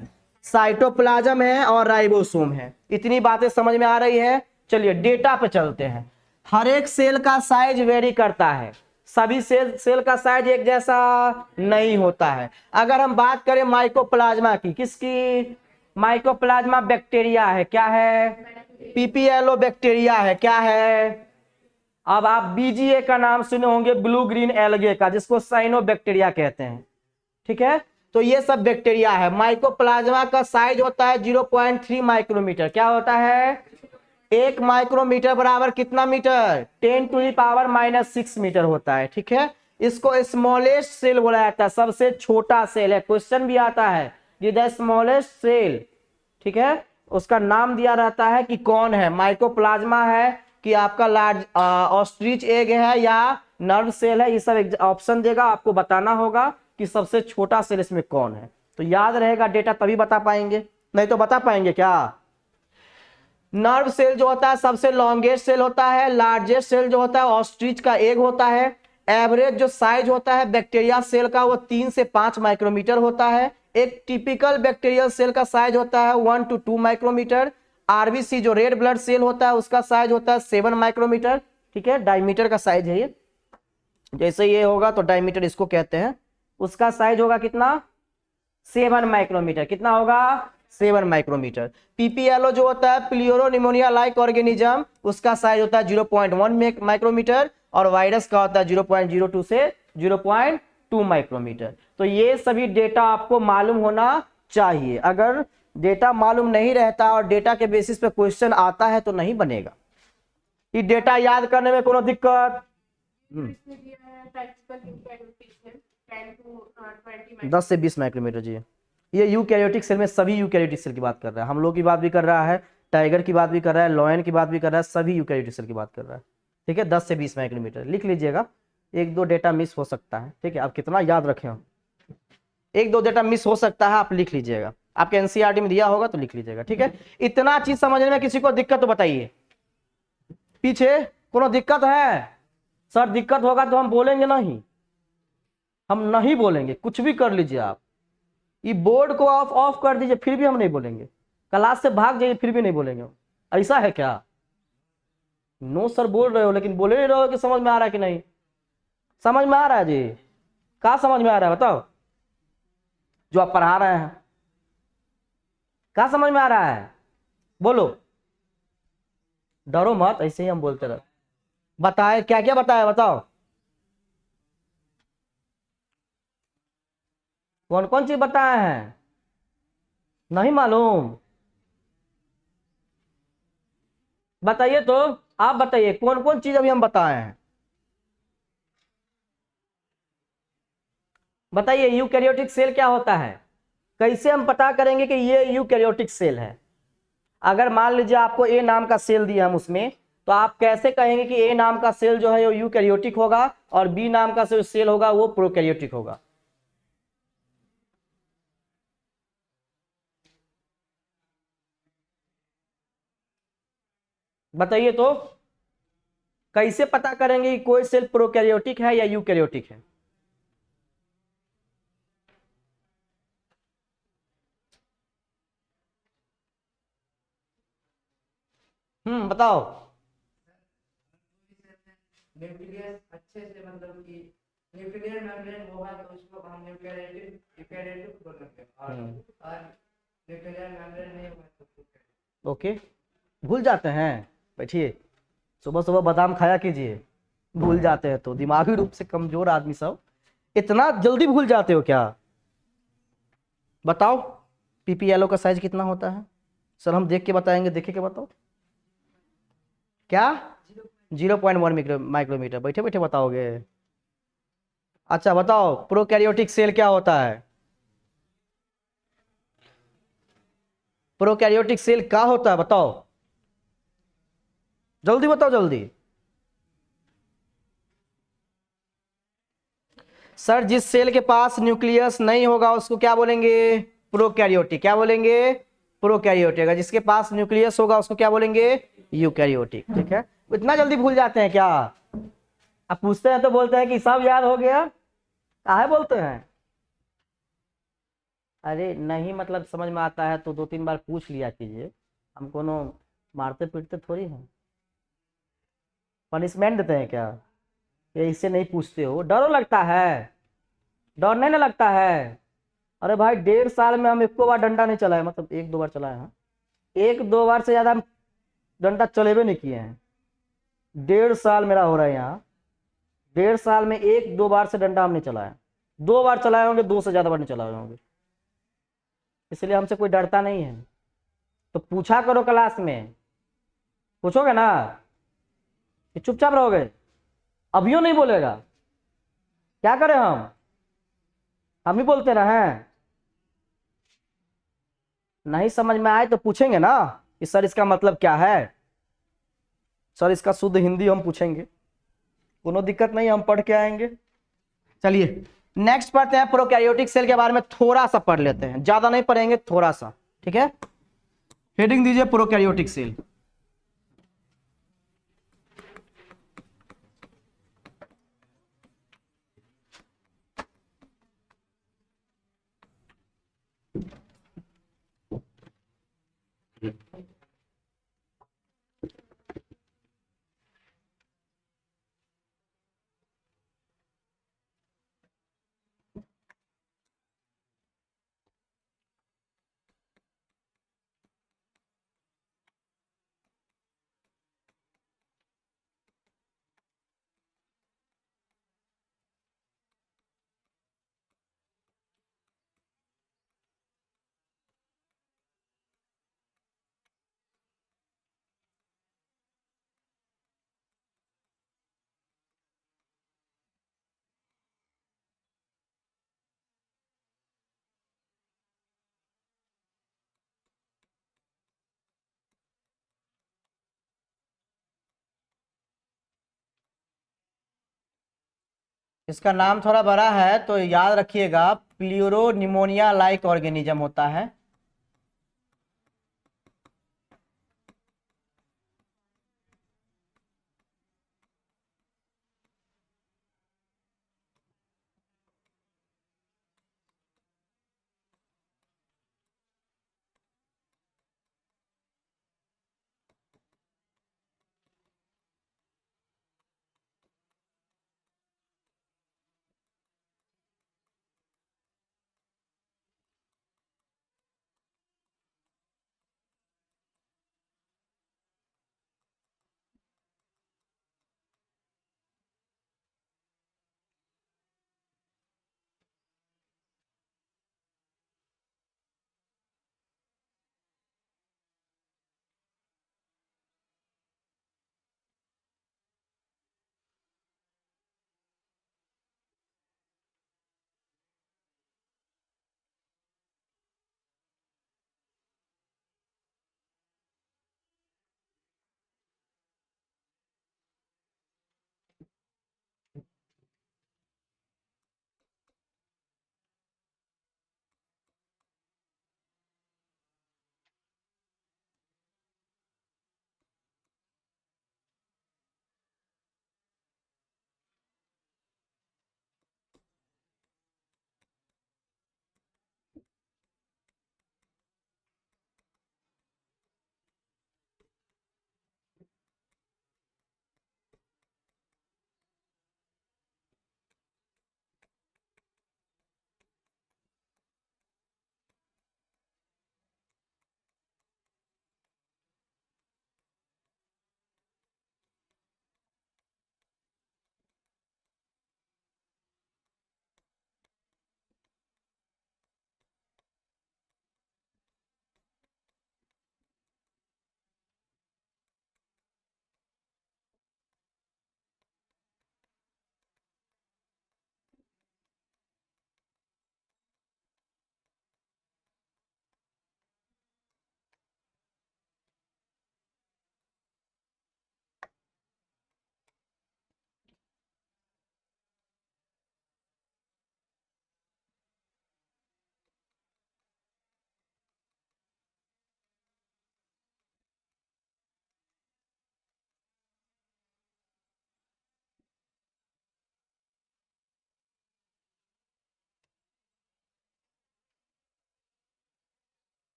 Speaker 1: साइटोप्लाज्म है और राइबोसोम है। इतनी बातें समझ में आ रही है? चलिए डेटा पे चलते हैं। हर एक सेल का साइज वेरी करता है, सभी सेल का साइज एक जैसा नहीं होता है। अगर हम बात करें माइकोप्लाज्मा की, किसकी? माइकोप्लाज्मा बैक्टीरिया है। क्या है? पीपीएलओ बैक्टीरिया है। क्या है? अब आप बीजीए का नाम सुने होंगे, ब्लू ग्रीन एल्गे का, जिसको साइनोबैक्टीरिया कहते हैं। ठीक है, तो ये सब बैक्टीरिया है। माइकोप्लाज्मा का साइज होता है 0.3 माइक्रोमीटर। क्या होता है? 1 माइक्रोमीटर बराबर कितना मीटर? 10⁻⁻⁶ मीटर होता है। ठीक है, इसको स्मॉलेस्ट सेल बोला जाता है, सबसे छोटा सेल है। क्वेश्चन भी आता है कि द स्मॉलेस्ट सेल, ठीक है, उसका नाम दिया रहता है कि कौन है, माइकोप्लाज्मा है कि आपका लार्ज ऑस्ट्रिच एग है या नर्व सेल है। ये सब ऑप्शन देगा, आपको बताना होगा कि सबसे छोटा सेल इसमें कौन है। तो याद रहेगा डेटा तभी बता पाएंगे, नहीं तो बता पाएंगे क्या। नर्व सेल जो होता है सबसे लॉन्गेस्ट सेल होता है। लार्जेस्ट सेल जो होता है ऑस्ट्रिच का एग होता है। एवरेज जो साइज होता है बैक्टीरिया सेल का वो 3 से 5 माइक्रोमीटर होता है। एक टिपिकल बैक्टीरियल सेल का साइज होता है 1 to 2 माइक्रोमीटर। आरबीसी जो रेड ब्लड सेल होता है उसका साइज होता है 7 माइक्रोमीटर, ठीक है, डायमीटर का साइज है ये। जैसे ये होगा तो डायमीटर इसको कहते हैं, उसका साइज होगा कितना, 7 माइक्रोमीटर। कितना होगा, 7 माइक्रोमीटर। पीपीएलओ जो होता है प्लियोरो निमोनिया लाइक ऑर्गेनिज्म, उसका साइज होता है 0.1 माइक्रोमीटर और वायरस का होता है 0.02 से 0.2 माइक्रोमीटर। तो ये सभी डेटा आपको मालूम होना चाहिए। अगर डेटा मालूम नहीं रहता और डेटा के बेसिस पे क्वेश्चन आता है तो नहीं बनेगा। ये डेटा याद करने में कोनो दिक्कत,
Speaker 2: इसमें दिया है टैक्टिकल यूकैरियोटिक सेल 10 to 20
Speaker 1: 10 से 20 माइक्रोमीटर जी। ये यूकैरियोटिक सेल में सभी यूकैरियोटिक सेल की बात कर रहा है, हम लोग की बात भी कर रहा है, टाइगर की बात भी कर रहा है, लॉयन की बात भी कर रहा है, सभी यूकैरियोटिक सेल की बात कर रहा है, ठीक है। 10 से 20 माइक्रोमीटर लिख लीजिएगा, एक दो डेटा मिस हो सकता है, ठीक है। आप कितना याद रखें हम, एक दो डेटा मिस हो सकता है, आप लिख लीजिएगा, आपके एनसीईआरटी में दिया होगा तो लिख लीजिएगा, ठीक है। इतना चीज समझने में किसी को दिक्कत तो बताइए, पीछे कोनो दिक्कत है। सर दिक्कत होगा तो हम बोलेंगे नहीं, हम नहीं बोलेंगे, कुछ भी कर लीजिए आप, ये बोर्ड को ऑफ ऑफ कर दीजिए फिर भी हम नहीं बोलेंगे, क्लास से भाग जाइए फिर भी नहीं बोलेंगे। ऐसा है क्या, नो सर बोल रहे हो लेकिन बोले नहीं रहे हो कि समझ में आ रहा है कि नहीं। समझ में आ रहा है जी, क्या समझ में आ रहा है बताओ, जो आप पढ़ा रहे हैं क्या समझ में आ रहा है, बोलो, डरो मत, ऐसे ही हम बोलते रहो। बताए क्या क्या बताया बताओ, कौन कौन चीज बताए हैं, नहीं मालूम, बताइए तो, आप बताइए कौन कौन चीज अभी हम बताए हैं, बताइए। यूकैरियोटिक सेल क्या होता है, कैसे हम पता करेंगे कि ये यूकैरियोटिक सेल है। अगर मान लीजिए आपको ए नाम का सेल दिया हम उसमें, तो आप कैसे कहेंगे कि ए नाम का सेल जो है वो यूकैरियोटिक होगा और बी नाम का सेल होगा वो प्रोकैरियोटिक होगा। बताइए तो, कैसे पता करेंगे कि कोई सेल प्रोकैरियोटिक है या यूकैरियोटिक है। बताओ।
Speaker 3: न्यूक्लियस अच्छे से मतलब कि न्यूक्लियर मेम्ब्रेन होगा तो उसको हम यूकैरियोटिक बोलेंगे और न्यूक्लियर मेम्ब्रेन नहीं होगा तो
Speaker 1: ओके, भूल जाते हैं, बैठिए, सुबह सुबह बादाम खाया कीजिए, भूल जाते हैं तो, दिमागी रूप से कमजोर आदमी सब इतना जल्दी भूल जाते हो क्या। बताओ पीपीएलओ का साइज कितना होता है, सर हम देख के बताएंगे, देखे के बताओ क्या, 0.1 माइक्रोमीटर, बैठे बैठे बताओगे। अच्छा बताओ प्रोकैरियोटिक सेल क्या होता है, प्रोकैरियोटिक सेल क्या होता है बताओ, जल्दी बताओ जल्दी। सर जिस सेल के पास न्यूक्लियस नहीं होगा उसको क्या बोलेंगे, प्रोकैरियोटिक। क्या बोलेंगे, प्रोकैरियोटिक। जिसके पास न्यूक्लियस होगा उसको क्या बोलेंगे, यूकैरियोटिक, ठीक है। इतना जल्दी भूल जाते हैं क्या, आप पूछते हैं तो बोलते हैं कि सब याद हो गया, काहे बोलते हैं। अरे नहीं मतलब समझ में आता है तो 2-3 बार पूछ लिया कीजिए, हम कोनो मारते पीटते थोड़ी हैं, पनिशमेंट देते हैं क्या, ये इससे नहीं पूछते हो, डरो लगता है, डर नहीं ना लगता है। अरे भाई 1.5 साल में हम एक बार डंडा नहीं चलाए, मतलब 1-2 बार चलाए हैं, 1-2 बार से ज्यादा हम डंडा चलेबे नहीं किए हैं। 1.5 साल मेरा हो रहा है यहाँ, 1.5 साल में 1-2 बार से डंडा हम नहीं चलाया, 2 बार चलाए होंगे, 2 से ज्यादा बार नहीं चलाए होंगे, इसलिए हमसे कोई डरता नहीं है। तो पूछा करो क्लास में, पूछोगे ना कि चुपचाप रहोगे, अभियो नहीं बोलेगा, क्या करें हम ही बोलते रहें? नहीं समझ में आए तो पूछेंगे ना कि सर इसका मतलब क्या है, सर इसका शुद्ध हिंदी हम पूछेंगे, कोनो दिक्कत नहीं, हम पढ़ के आएंगे। चलिए नेक्स्ट पढ़ते हैं, प्रोकैरियोटिक सेल के बारे में थोड़ा सा पढ़ लेते हैं, ज्यादा नहीं पढ़ेंगे, थोड़ा सा, ठीक है। हेडिंग दीजिए प्रोकैरियोटिक सेल। इसका नाम थोड़ा बड़ा है तो याद रखिएगा, प्ल्यूरोनिमोनिया लाइक ऑर्गेनिज्म होता है।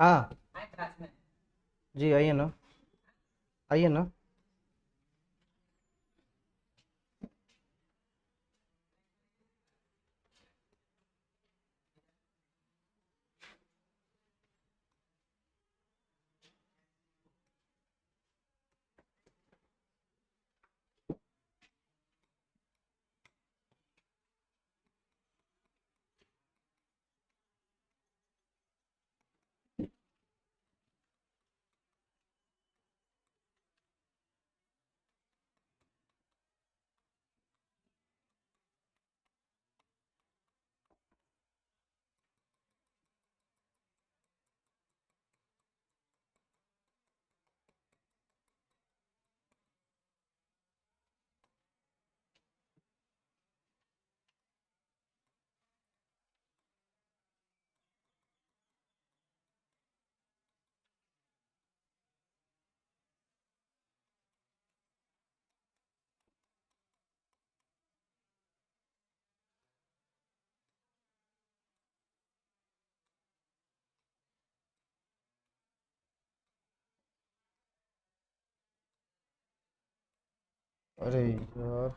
Speaker 1: हाँ जी, आइए ना, आइए ना। अरे यार,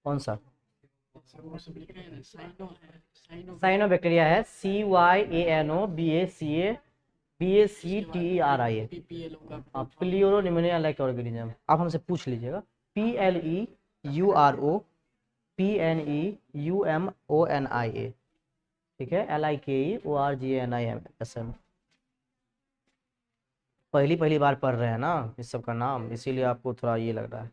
Speaker 1: कौन सा साइनोबैक्टीरिया है? CYANOBACTERIA, pleuro like organism. आप हमसे पूछ लीजिएगा। PLEUROPNEUMONIA, ठीक है, LIKEORGANISM। पहली पहली बार पढ़ रहे हैं ना इस सब का नाम, इसीलिए आपको थोड़ा ये लग रहा है।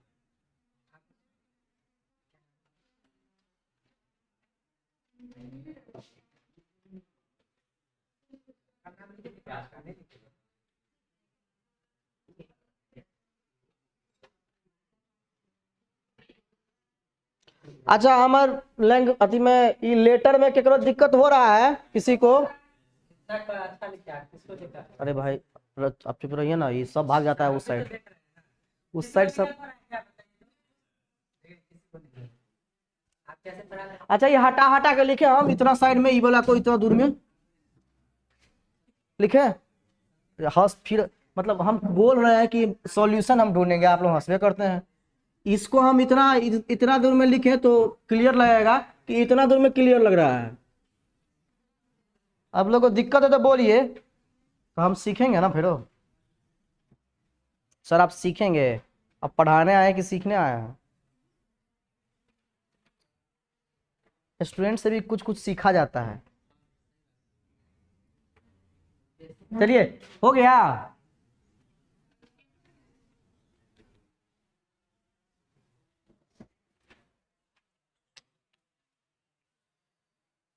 Speaker 1: अच्छा, हमार लैंग अति में ई लेटर में केकरो दिक्कत हो रहा है किसी को? अरे भाई आप चुप रहिए ना, ये सब भाग जाता है उस साइड, उस साइड सब। अच्छा, ये हटा हटा के लिखे हम इतना साइड में, ई वाला को इतना दूर में लिखे। हंस फिर मतलब हम बोल रहे हैं कि सॉल्यूशन हम ढूंढेंगे, आप लोग हंसवे करते हैं। इसको हम इतना इतना दूर में लिखे तो क्लियर लगेगा कि इतना दूर में क्लियर लग रहा है। आप लोग को दिक्कत है तो बोलिए, तो हम सीखेंगे ना फिर। सर आप सीखेंगे, अब पढ़ाने आए कि सीखने आए हैं? स्टूडेंट से भी कुछ कुछ सीखा जाता है। चलिए, हो गया।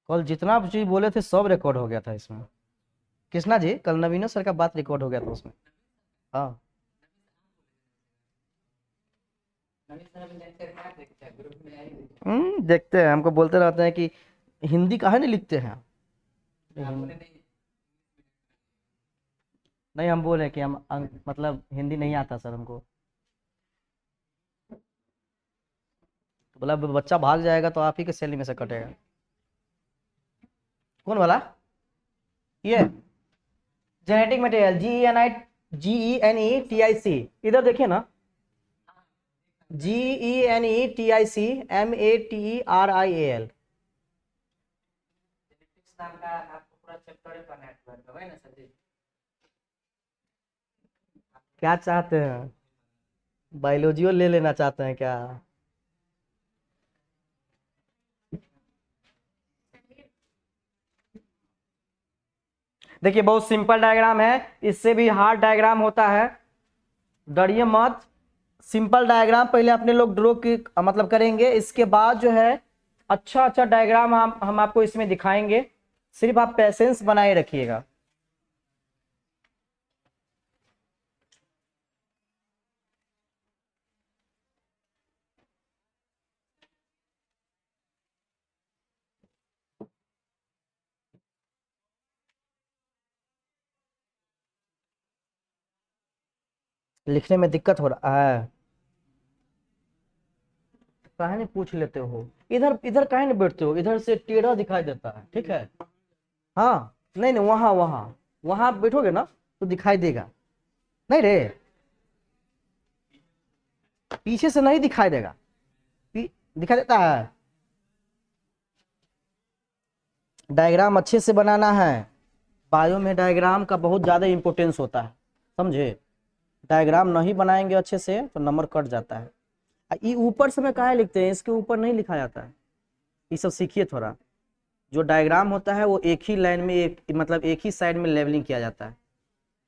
Speaker 1: कल जितना चीज बोले थे सब रिकॉर्ड हो गया था इसमें। कृष्णा जी, कल नवीनो सर का बात रिकॉर्ड हो गया था उसमें। हाँ, देखते हैं, हमको बोलते रहते हैं कि हिंदी काहे नहीं लिखते हैं। नहीं, हम बोले कि हम मतलब हिंदी नहीं आता सर हमको। तो बोला बच्चा भाग जाएगा तो आप ही के सैलरी में से कटेगा। कौन वाला? ये जेनेटिक मटेरियल, GENETIC, इधर देखिए ना, GENETICMATERIAL। क्या चाहते हैं, बायोलॉजी ले लेना चाहते हैं क्या? देखिए बहुत सिंपल डायग्राम है, इससे भी हार्ड डायग्राम होता है, डरिए मत। सिंपल डायग्राम पहले अपने लोग ड्रॉ की मतलब करेंगे, इसके बाद जो है अच्छा अच्छा डायग्राम हम आपको इसमें दिखाएंगे, सिर्फ आप पेशेंस बनाए रखिएगा। लिखने में दिक्कत हो रहा है, काहे नहीं पूछ लेते हो? इधर इधर काहे नहीं बैठते हो? इधर से टेढ़ा दिखाई देता है, ठीक है। हाँ, नहीं नहीं, वहां वहां वहां बैठोगे ना तो दिखाई देगा। नहीं रे, पीछे से नहीं दिखाई देगा, दिखाई देता है। डायग्राम अच्छे से बनाना है, बायो में डायग्राम का बहुत ज्यादा इंपॉर्टेंस होता है, समझे। डायग्राम नहीं बनाएंगे अच्छे से तो नंबर कट जाता है। ये ऊपर से मैं काहे लिखते हैं, इसके ऊपर नहीं लिखा जाता है, ये सब सीखिए थोड़ा। जो डायग्राम होता है वो एक ही लाइन में मतलब एक ही साइड में लेवलिंग किया जाता है।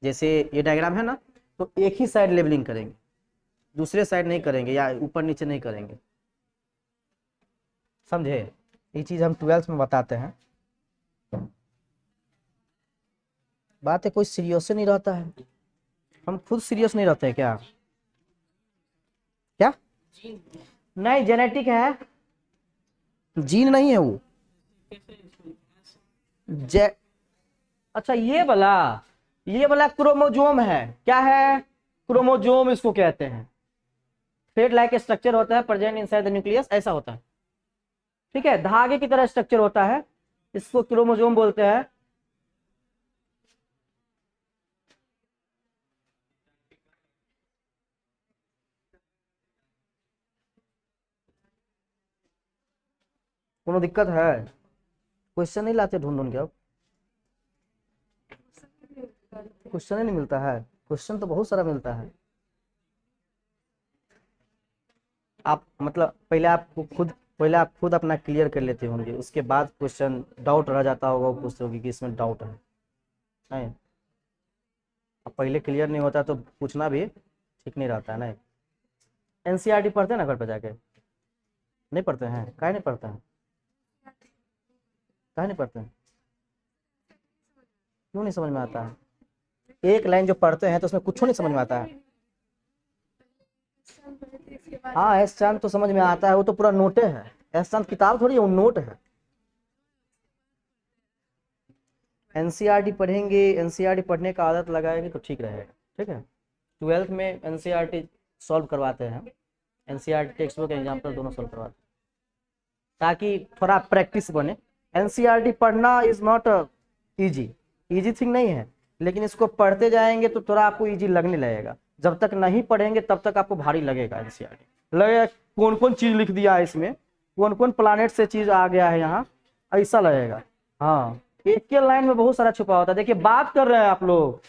Speaker 1: जैसे ये डायग्राम है ना, तो एक ही साइड लेवलिंग करेंगे, दूसरे साइड नहीं करेंगे या ऊपर नीचे नहीं करेंगे, समझे? ये चीज हम 12th में बताते हैं। बात है कोई सीरियस नहीं रहता है, हम खुद सीरियस नहीं रहते हैं क्या? क्या नहीं, जेनेटिक है, जीन नहीं है वो। अच्छा ये वाला क्रोमोजोम है, क्या है? क्रोमोजोम इसको कहते हैं। थ्रेड लाइक स्ट्रक्चर होता है प्रेजेंट इनसाइड द न्यूक्लियस, ऐसा होता है, ठीक है, धागे की तरह स्ट्रक्चर होता है, इसको क्रोमोजोम बोलते हैं। कोनो दिक्कत है? क्वेश्चन नहीं लाते ढूंढ ढूंढ के? अब क्वेश्चन ही नहीं मिलता है, क्वेश्चन तो बहुत सारा मिलता है। आप मतलब पहले आप खुद अपना क्लियर कर लेते होंगे, उसके बाद क्वेश्चन डाउट रह जाता होगा, वो पूछते होगी कि इसमें डाउट है नहीं। अब पहले क्लियर नहीं होता तो पूछना भी ठीक नहीं रहता है। नहीं, एनसीईआरटी पढ़ते हैं ना घर पे जाके? नहीं पढ़ते हैं? काहे नहीं पढ़ते हैं? काहे नहीं पढ़ते हैं? क्यों नहीं समझ में आता है? एक लाइन जो पढ़ते हैं तो उसमें कुछ नहीं समझ में आता है। हाँ, एस चांद तो समझ में आता है, वो तो पूरा नोटे है। एस चांद किताब थोड़ी है, वो नोट है। एनसीईआरटी पढ़ेंगे, एनसीईआरटी पढ़ने का आदत लगाएंगे तो ठीक रहेगा, ठीक है। 12th में एनसीईआरटी सॉल्व करवाते हैं, एनसीईआरटी टेक्स्ट बुक एग्जाम्पल दोनों सॉल्व करवाते हैं ताकि थोड़ा प्रैक्टिस बने। एनसीईआरटी पढ़ना इज नॉट इजी थिंग नहीं है, लेकिन इसको पढ़ते जाएंगे तो थोड़ा आपको इजी लगने लगेगा। जब तक नहीं पढ़ेंगे तब तक आपको भारी लगेगा। एनसीईआरटी लगेगा कौन कौन चीज लिख दिया है इसमें, कौन कौन प्लानेट से चीज आ गया है यहाँ, ऐसा लगेगा। हाँ, एक के लाइन में बहुत सारा छुपा होता है। देखिए बात कर रहे हैं आप लोग,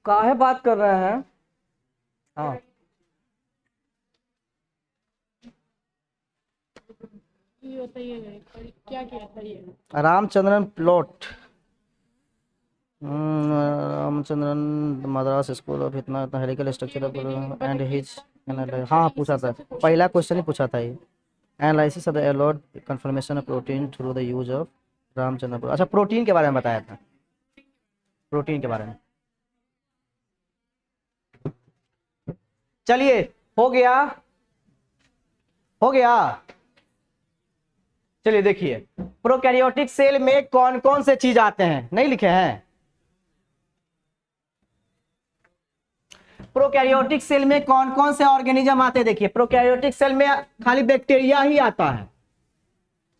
Speaker 1: काहे बात कर रहे हैं? हाँ,
Speaker 2: ये बताइए क्या किया था ये?
Speaker 1: Ramachandran plot, Ramachandran Madras school of इतना हेलिकल स्ट्रक्चर एंड हिज। हाँ पूछा था, पहला क्वेश्चन ही पूछा था ये। Analysis of the allowed conformation of protein through the use of Ramachandran. अच्छा, प्रोटीन के बारे में बताया था, प्रोटीन के बारे में। चलिए हो गया। चलिए देखिए, प्रोकैरियोटिक सेल में कौन कौन से चीज आते हैं, नहीं लिखे हैं? प्रोकैरियोटिक सेल में कौन कौन से ऑर्गेनिज्म आते हैं? देखिए प्रोकैरियोटिक सेल में खाली बैक्टीरिया ही आता है,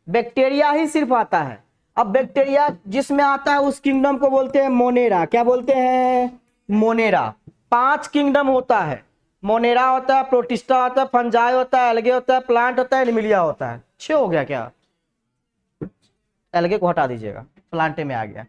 Speaker 1: बैक्टीरिया ही सिर्फ आता है। अब बैक्टीरिया जिसमें आता है उस किंगडम को बोलते हैं मोनेरा। क्या बोलते हैं? मोनेरा। 5 किंगडम होता है, मोनेरा होता है, प्रोटिस्टा होता है, फंजाई होता है, एल्गे होता है, प्लांट होता है, एनिमिलिया होता है। 6 हो गया क्या? एल्गे को हटा दीजिएगा, प्लांटे में आ गया।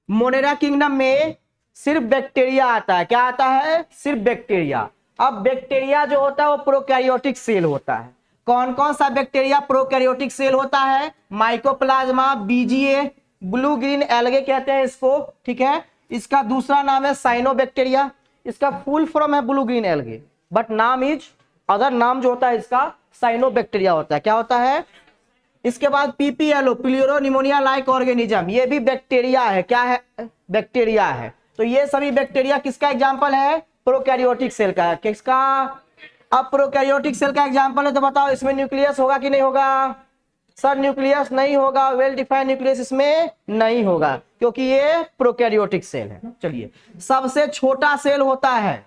Speaker 1: मोनेरा किंगडम में सिर्फ बैक्टीरिया आता है। क्या आता है? सिर्फ बैक्टीरिया। अब बैक्टीरिया जो होता है वो प्रोकैरियोटिक सेल होता है। कौन कौन सा बैक्टीरिया प्रोकैरियोटिक सेल होता है? Mycoplasma, BGA, blue green algae कहते हैं इसको, ठीक है। इसका दूसरा नाम है साइनोबैक्टीरिया, इसका फुल फॉर्म है ब्लू ग्रीन एल्गे, बट नाम इज अदर, नाम जो होता है इसका साइनोबैक्टीरिया होता है। क्या होता है? इसके बाद पीपीएलओ, प्लूरोनिमोनिया लाइक ऑर्गेनिज्म, ये भी बैक्टीरिया है। क्या है? बैक्टीरिया है। तो ये सभी बैक्टीरिया किसका एग्जांपल है? प्रोकैरियोटिक सेल का। किसका? अब प्रोकैरियोटिक सेल का एग्जांपल है तो बताओ इसमें न्यूक्लियस होगा कि नहीं होगा? सर न्यूक्लियस नहीं होगा, वेल डिफाइंड न्यूक्लियस इसमें नहीं होगा क्योंकि ये प्रोकैरियोटिक सेल है। चलिए, सबसे छोटा सेल होता है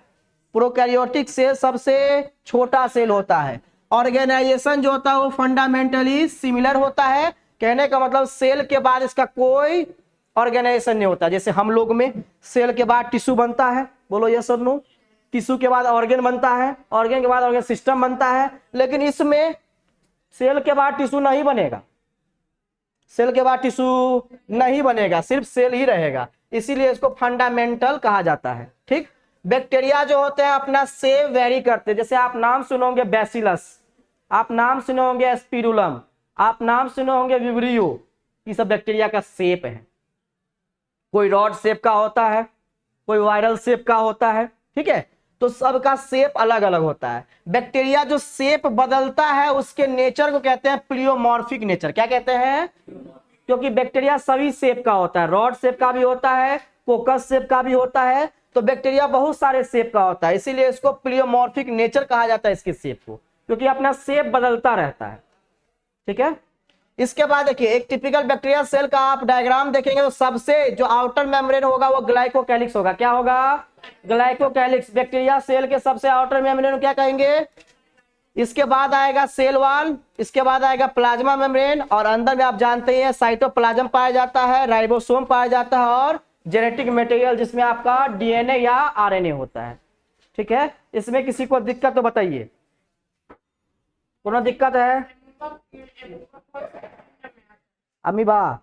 Speaker 1: प्रोकैरियोटिक सेल, सबसे छोटा सेल होता है। ऑर्गेनाइजेशन जो होता है वो फंडामेंटली सिमिलर होता है। कहने का मतलब सेल के बाद इसका कोई ऑर्गेनाइजेशन नहीं होता। जैसे हम लोग में सेल के बाद टिश्यू बनता है, बोलो यस और नो। टिश्यू के बाद ऑर्गन बनता है, ऑर्गन के बाद ऑर्गन सिस्टम बनता है, लेकिन इसमें सेल के बाद टिश्यू नहीं बनेगा, सेल के बाद टिश्यू नहीं बनेगा, सिर्फ सेल ही रहेगा। इसीलिए इसको फंडामेंटल कहा जाता है, ठीक। बैक्टीरिया जो होते हैं अपना शेप वेरी करते हैं। जैसे आप नाम सुनोगे बैसिलस, आप नाम सुने होंगे स्पिरुलम, आप नाम सुने होंगे विब्रियो, ये सब बैक्टीरिया का शेप है। कोई रॉड शेप का होता है, कोई वायरल शेप का होता है, ठीक है। तो तो सबका शेप अलग अलग होता है। बैक्टीरिया जो शेप बदलता है उसके नेचर को कहते हैं प्लियोमॉर्फिक नेचर। क्या कहते हैं? क्योंकि बैक्टीरिया सभी शेप का होता है, रॉड शेप का भी होता है, कोकस शेप का भी होता है, तो बैक्टीरिया बहुत सारे शेप का होता है, इसीलिए इसको प्लियोमॉर्फिक नेचर कहा जाता है इसके शेप को, क्योंकि अपना शेप बदलता रहता है। ठीक है, इसके बाद देखिए एक टिपिकल बैक्टीरिया सेल का आप डायग्राम देखेंगे तो सबसे जो आउटर मेम्ब्रेन होगा वो ग्लाइकोकैलिक्स होगा। क्या होगा? ग्लाइकोकैलिक्स। बैक्टीरिया सेल के सबसे आउटर मेम्ब्रेन क्या कहेंगे? इसके बाद आएगा सेल वॉल, इसके बाद आएगा प्लाज्मा मेम्ब्रेन, और अंदर में आप जानते हैं साइटोप्लाज्म पाया जाता है, राइबोसोम पाया जाता है, और जेनेटिक मटेरियल जिसमें आपका डीएनए या आरएनए होता है। ठीक है, इसमें किसी को दिक्कत तो बताइए, कोनो दिक्कत है? अमीबा,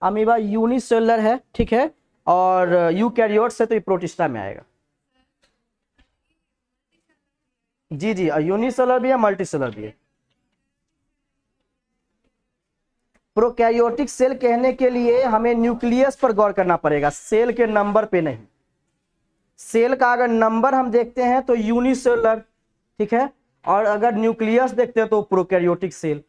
Speaker 1: अमीबा यूनिसेलुलर है, ठीक है, और यूकैरियोट से तो ये प्रोटिस्टा में आएगा। जी जी, यूनिसेलुलर भी है, मल्टीसेलुलर भी है। प्रोकैरियोटिक सेल कहने के लिए हमें न्यूक्लियस पर गौर करना पड़ेगा, सेल के नंबर पे नहीं। सेल का अगर नंबर हम देखते हैं तो यूनिसेलुलर, ठीक है, और अगर न्यूक्लियस देखते हैं तो प्रोकैरियोटिक सेल।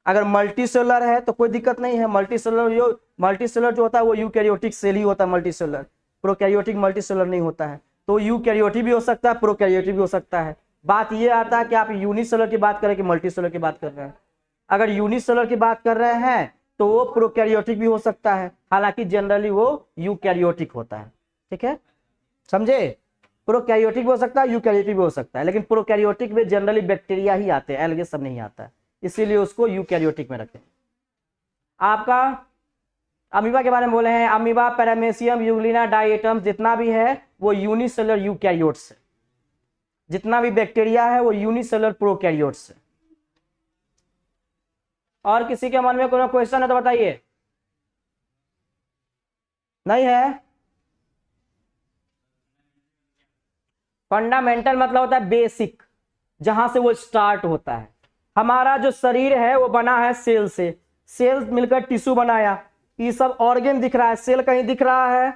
Speaker 1: अगर मल्टीसेलुलर है तो कोई दिक्कत नहीं है, मल्टीसेलुलर जो होता है वो यूकैरियोटिक सेल ही होता है मल्टीसेलुलर, प्रोकैरियोटिक मल्टीसेलुलर नहीं होता है। तो यूकैरियोटिक भी हो सकता है, प्रोकैरियोटिक भी हो सकता है। बात ये आता है कि आप यूनिसेलुलर की बात करें कि मल्टीसेलुलर की बात कर रहे हैं। अगर यूनिसेलुलर की बात कर रहे हैं तो वो प्रोकैरियोटिक भी हो सकता है, हालांकि जनरली वो यूकैरियोटिक होता है। ठीक है, समझे? प्रोकैरियोटिक भी हो सकता है, यूकैरियोटिक भी हो सकता है, लेकिन प्रोकैरियोटिक में जनरली बैक्टीरिया ही आते हैं, एल्गे सब नहीं आता है, इसीलिए उसको यूकैरियोटिक में रखते हैं। आपका अमीबा के बारे में बोले हैं, अमीबा, पैरामेसियम, यूग्लिना, डायटम जितना भी है वो यूनिसेलुलर यूकैरियोट्स है, जितना भी बैक्टीरिया है वो यूनिसेलुलर प्रोकैरियोट्स है। और किसी के मन में कोई क्वेश्चन है तो बताइए। नहीं है? फंडामेंटल मतलब होता है बेसिक, जहां से वो स्टार्ट होता है। हमारा जो शरीर है वो बना है सेल से, सेल मिलकर टिश्यू बनाया, ये सब ऑर्गन दिख रहा है, सेल कहीं दिख रहा है?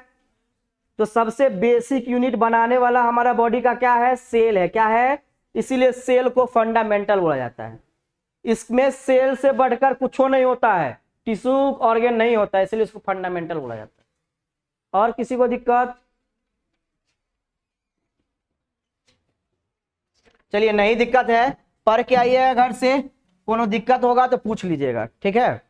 Speaker 1: तो सबसे बेसिक यूनिट बनाने वाला हमारा बॉडी का क्या है? सेल है। क्या है? इसीलिए सेल को फंडामेंटल बोला जाता है। इसमें सेल से बढ़कर कुछ नहीं होता है, टिश्यू ऑर्गन नहीं होता है, इसलिए इसको फंडामेंटल बोला जाता है। और किसी को दिक्कत? चलिए, नहीं दिक्कत है, पढ़ के आइएगा घर से, कोनो दिक्कत होगा तो पूछ लीजिएगा। ठीक है।